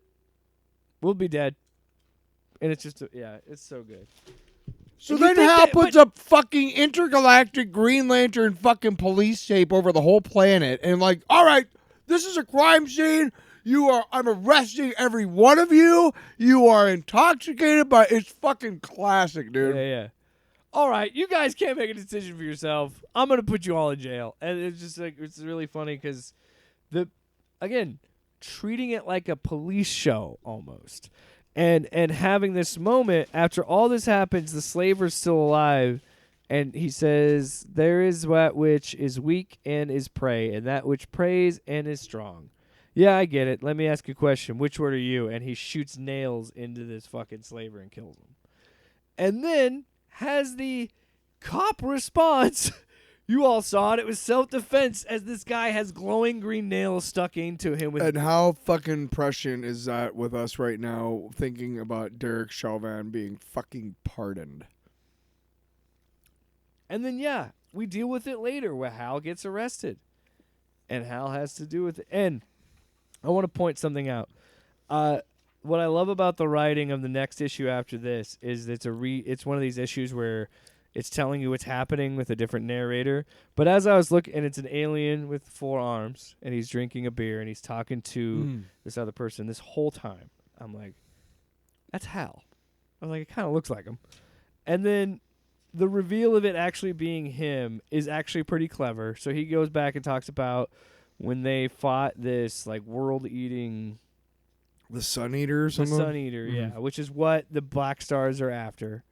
We'll be dead. And it's just, it's so good. So And you then think Hal that- puts a fucking intergalactic Green Lantern fucking police tape over the whole planet and like, all right, this is a crime scene. I'm arresting every one of you. You are intoxicated by, it's fucking classic, dude. Yeah. All right, you guys can't make a decision for yourself. I'm going to put you all in jail. And it's just like, it's really funny because again, treating it like a police show almost. And having this moment after all this happens, the slaver's still alive, and he says, "There is that which is weak and is prey, and that which prays and is strong." Yeah, I get it. Let me ask you a question. Which word are you? And he shoots nails into this fucking slaver and kills him. And then has the cop response. You all saw it. It was self-defense as this guy has glowing green nails stuck into him. And how fucking prescient is that with us right now thinking about Derek Chauvin being fucking pardoned? And then, we deal with it later where Hal gets arrested. And Hal has to do with it. And I want to point something out. What I love about the writing of the next issue after this is it's one of these issues where it's telling you what's happening with a different narrator. But as I was looking, and it's an alien with 4 arms, and he's drinking a beer, and he's talking to this other person this whole time. I'm like, that's Hal. I'm like, it kind of looks like him. And then the reveal of it actually being him is actually pretty clever. So he goes back and talks about when they fought this like world-eating... The Sun Eater or The something? Sun Eater, yeah, which is what the Black Stars are after.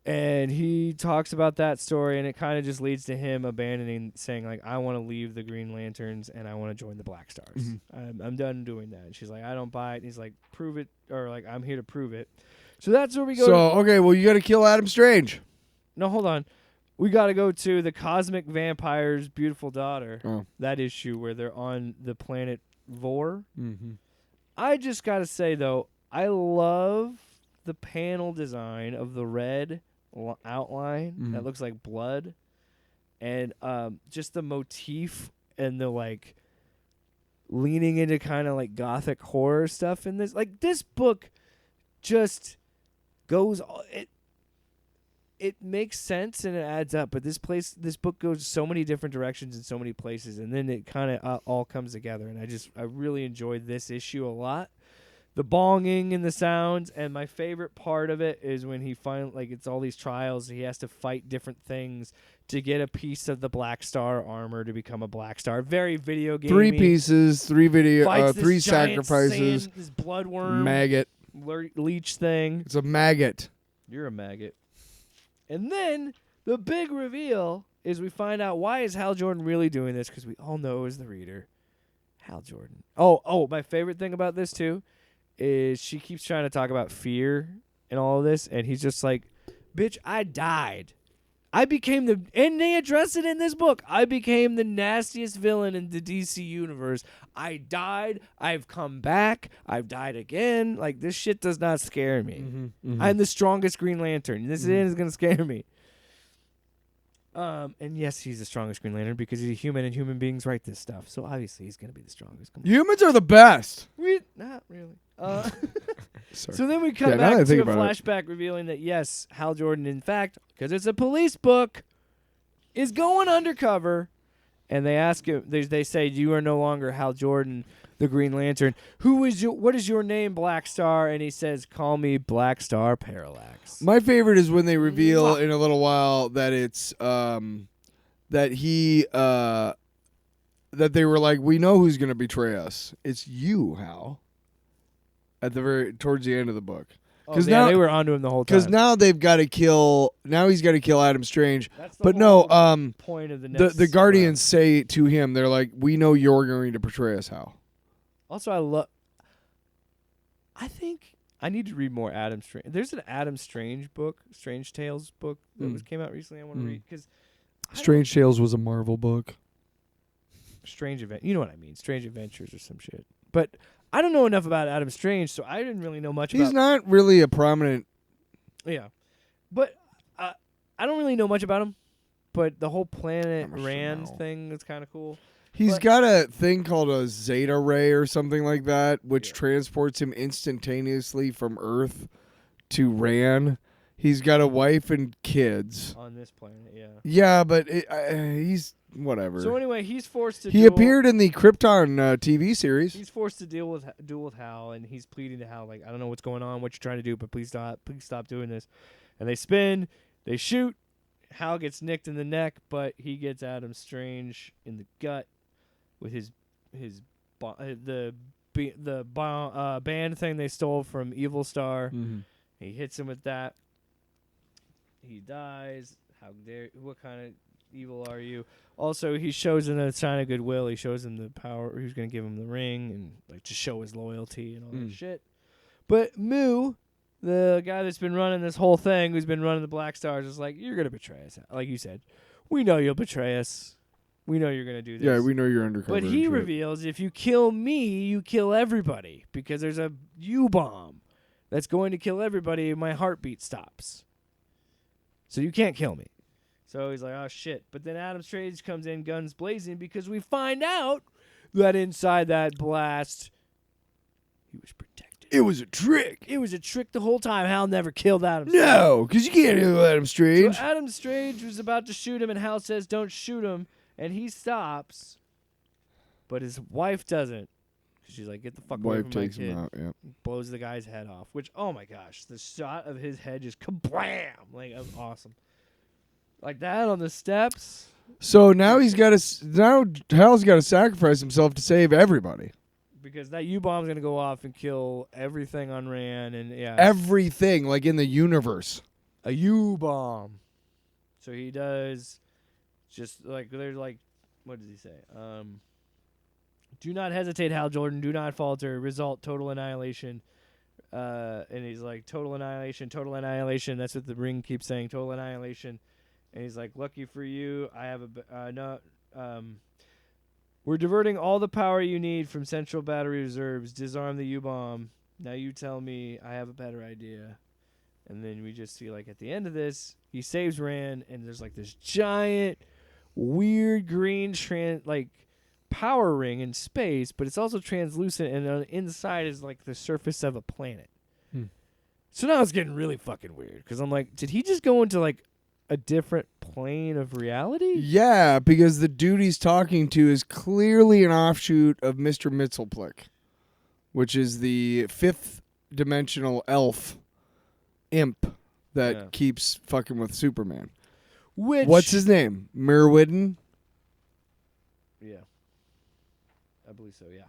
And he talks about that story, and it kind of just leads to him abandoning, saying, like, I want to leave the Green Lanterns, and I want to join the Black Stars. I'm done doing that. And she's like, I don't buy it. And he's like, prove it, or like, I'm here to prove it. So that's where we go. Okay, well, you got to kill Adam Strange. No, hold on. We got to go to the Cosmic Vampire's Beautiful Daughter. Oh. That issue where they're on the planet Vor. Mm-hmm. I just got to say, though, I love the panel design of the red outline that looks like blood, and just the motif and the like leaning into kind of like gothic horror stuff in this. Like, this book just goes it makes sense and it adds up, but this book goes so many different directions in so many places, and then it kind of all comes together, and I really enjoyed this issue a lot. The bonging and the sounds, and my favorite part of it is when he finally, like, it's all these trials. He has to fight different things to get a piece of the Black Star armor to become a Black Star. Very video game. 3 pieces, 3 Fights this 3 giant sacrifices. sand, this bloodworm Maggot. leech thing. It's a maggot. You're a maggot. And then the big reveal is we find out why is Hal Jordan really doing this, because we all know as the reader, Hal Jordan. Oh, my favorite thing about this too is she keeps trying to talk about fear and all of this, and he's just like, bitch, I died. And they address it in this book, I became the nastiest villain in the DC universe. I died. I've come back. I've died again. Like, this shit does not scare me. I'm the strongest Green Lantern. This is going to scare me. And yes, he's the strongest Green Lantern because he's a human, and human beings write this stuff. So obviously he's going to be the strongest. Come on. Humans are the best. Not really. Sorry. So then we come Yeah, now that I back to think a about it. flashback revealing that, yes, Hal Jordan, in fact, because it's a police book, is going undercover. And they ask him, they say, you are no longer Hal Jordan, the Green Lantern. What is your name, Black Star? And he says, call me Black Star Parallax. My favorite is when they reveal in a little while that it's that they were like, we know who's going to betray us. It's you, Hal. Towards the end of the book. Because now they were onto him the whole time. Because now they've got to kill. Now he's got to kill Adam Strange. That's the But whole no, point of the next. the Guardians say to him, they're like, we know you're going to betray us, Hal. Also, I think I need to read more Adam Strange. There's an Adam Strange book, Strange Tales book that came out recently. I want to read because Strange Tales was a Marvel book. Strange Event. You know what I mean? Strange Adventures or some shit. But I don't know enough about Adam Strange, so I didn't really know much about. He's not really a prominent. Yeah. But I don't really know much about him. But the whole planet I'm a Rand Chanel. thing is kind of cool. He's But- got a thing called a Zeta Ray or something like that, which transports him instantaneously from Earth to Ran. He's got a wife and kids. On this planet, yeah. Yeah, but he's whatever. So anyway, he's forced to. He appeared in the Krypton TV series. He's forced to deal with Hal, and he's pleading to Hal, like, I don't know what's going on, what you're trying to do, but please stop doing this. And they spin, they shoot. Hal gets nicked in the neck, but he gets Adam Strange in the gut with the band thing they stole from Evil Star. Mm-hmm. He hits him with that. He dies. How dare? What kind of evil are you? Also, he shows in a sign of goodwill. He shows him the power. He's gonna give him the ring and like to show his loyalty and all that shit. But Moo, the guy that's been running this whole thing, who's been running the Black Stars, is like, you're gonna betray us. Like you said, we know you'll betray us. We know you're gonna do this. Yeah, we know you're undercover. But he and shit. reveals if you kill me, you kill everybody because there's a U-bomb that's going to kill everybody. My heartbeat stops. So you can't kill me. So he's like, oh, shit. But then Adam Strange comes in, guns blazing, because we find out that inside that blast, he was protected. It was a trick. It was a trick the whole time. Hal never killed Adam Strange. No, because you can't kill Adam Strange. So Adam Strange was about to shoot him, and Hal says, don't shoot him. And he stops, but his wife doesn't. She's like, get the fuck away Wife from takes my kid. him out. Yeah. Blows the guy's head off, which, oh my gosh, the shot of his head just kablam. Like, that was awesome. Like that on the steps. So now Hal's got to sacrifice himself to save everybody. Because that U-bomb's going to go off and kill everything on Ran. And yeah. Everything, like in the universe. A U-bomb. So he does just like, they're like, what does he say? Do not hesitate, Hal Jordan. Do not falter. Result, total annihilation. And he's like, total annihilation, total annihilation. That's what the ring keeps saying, total annihilation. And he's like, lucky for you, I have we're diverting all the power you need from central battery reserves. Disarm the U-bomb. Now you tell me I have a better idea. And then we just see, like, at the end of this, he saves Ran, and there's, like, this giant, weird green power ring in space, but it's also translucent, and on the inside is like the surface of a planet. So now it's getting really fucking weird because I'm like, did he just go into like a different plane of reality? Yeah, because the dude he's talking to is clearly an offshoot of Mr. Mxyzptlk, which is the fifth dimensional elf imp that keeps fucking with Superman. What's his name? Merwidden? Yeah. I believe so, yeah.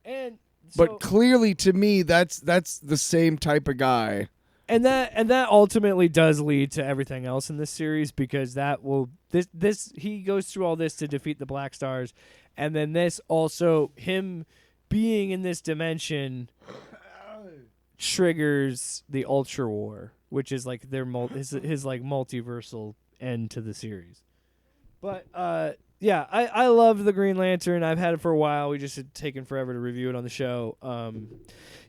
And but clearly to me that's the same type of guy. And that ultimately does lead to everything else in this series because that will this he goes through all this to defeat the Black Stars, and then this also him being in this dimension triggers the Ultra War, which is like their his like multiversal end to the series. But yeah, I loved the Green Lantern. I've had it for a while. We just had taken forever to review it on the show.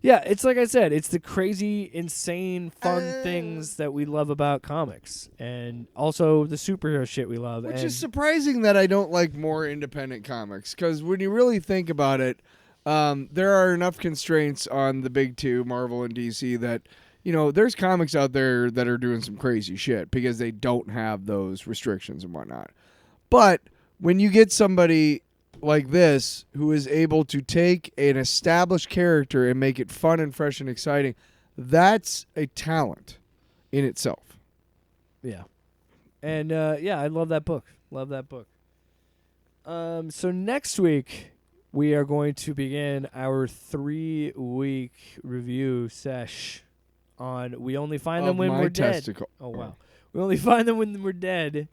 Yeah, it's like I said, it's the crazy, insane, fun things that we love about comics, and also the superhero shit we love. Which is surprising that I don't like more independent comics, because when you really think about it, there are enough constraints on the big two, Marvel and DC, that there's comics out there that are doing some crazy shit because they don't have those restrictions and whatnot. But when you get somebody like this who is able to take an established character and make it fun and fresh and exciting, that's a talent in itself. Yeah. And yeah, I love that book. Love that book. So next week we are going to begin our 3-week review sesh on We Only Find Them When We're Dead. Oh wow. We Only Find Them When We're Dead.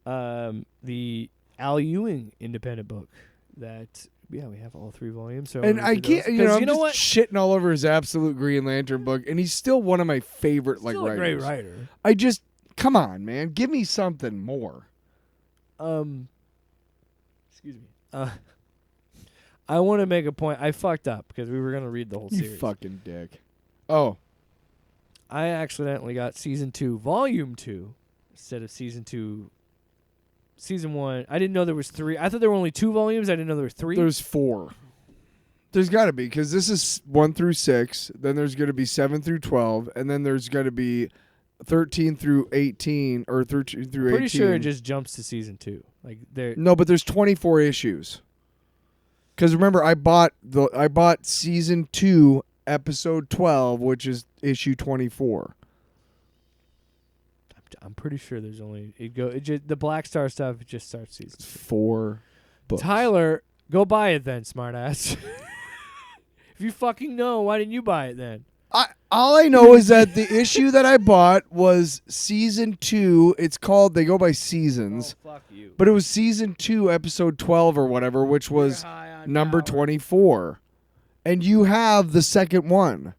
The Al Ewing independent book that we have all 3 volumes. So and I can't, I'm just shitting all over his absolute Green Lantern book, and he's still one of my favorite still writers. A great writer. I just come on, man, give me something more. Excuse me. I want to make a point. I fucked up because we were gonna read the whole You series. fucking dick. Oh, I accidentally got season 2, volume 2, instead of season 2, season 1. I didn't know there was 3. I thought there were only 2 volumes. I didn't know there were 3. There's 4. There's got to be, because this is 1 through 6. Then there's going to be 7 through 12, and then there's going to be 13 through 18, or 13 through 18. Pretty sure it just jumps to season 2. Like there. No, but there's 24 issues. Because remember, I bought season 2, episode 12, which is issue 24. I'm pretty sure there's only the Black Star stuff. It just starts season 2. 4 books. Tyler, go buy it then, smartass. If you fucking know, why didn't you buy it then? All I know is that the issue that I bought was season 2. It's called, they go by seasons. Oh, fuck you. But it was season 2, episode 12 or whatever, which was number 24. And you have the second one.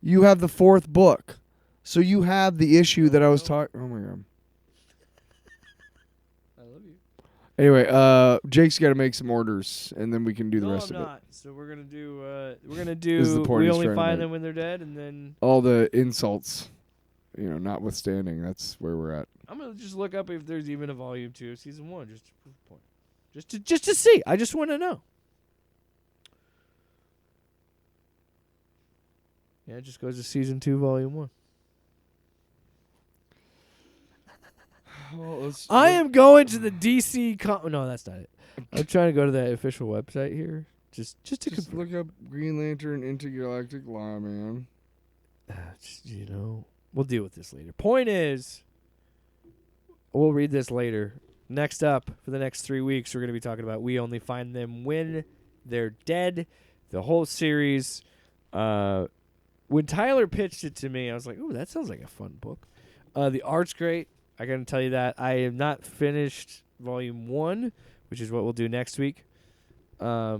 You have the 4th book. So you have the issue that I was talking. Oh my god. I love you. Anyway, Jake's got to make some orders, and then we can do the rest I'm of not. it. So we're gonna do. This is the point We he's only trying to find make. them when they're dead, and then All the insults, notwithstanding, that's where we're at. I'm gonna just look up if there's even a volume 2 of season 1, just to prove the point. Just to see. I just want to know. Yeah, it just goes to season 2, volume 1. I am going to the DC. No, that's not it. I'm trying to go to the official website here. Just to look up Green Lantern Intergalactic Law, man. We'll deal with this later. Point is, we'll read this later. Next up, for the next 3 weeks, we're going to be talking about We Only Find Them When They're Dead, the whole series. When Tyler pitched it to me, I was like, ooh, that sounds like a fun book. The art's great. I got to tell you that. I have not finished volume 1, which is what we'll do next week. But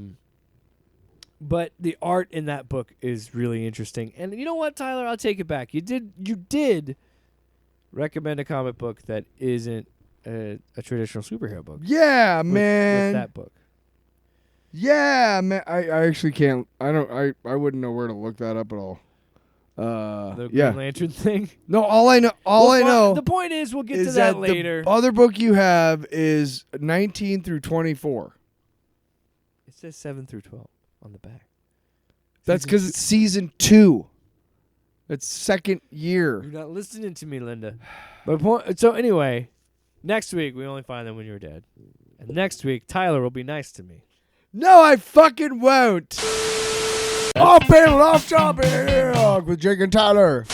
the art in that book is really interesting. And you know what, Tyler? I'll take it back. You did recommend a comic book that isn't a traditional superhero book. Yeah, man. With that book. Yeah, man. I actually can't. I wouldn't know where to look that up at all. The yeah. Green Lantern thing. No, all I know. The point is, we'll get is to that later. The other book you have is 19 through 24. It says 7 through 12 on the back. That's because it's season 2. It's second year. You're not listening to me, Linda. So anyway, next week we only find them when you're dead, and next week Tyler will be nice to me. No, I fucking won't. I'll pay it off, with Jake and Tyler.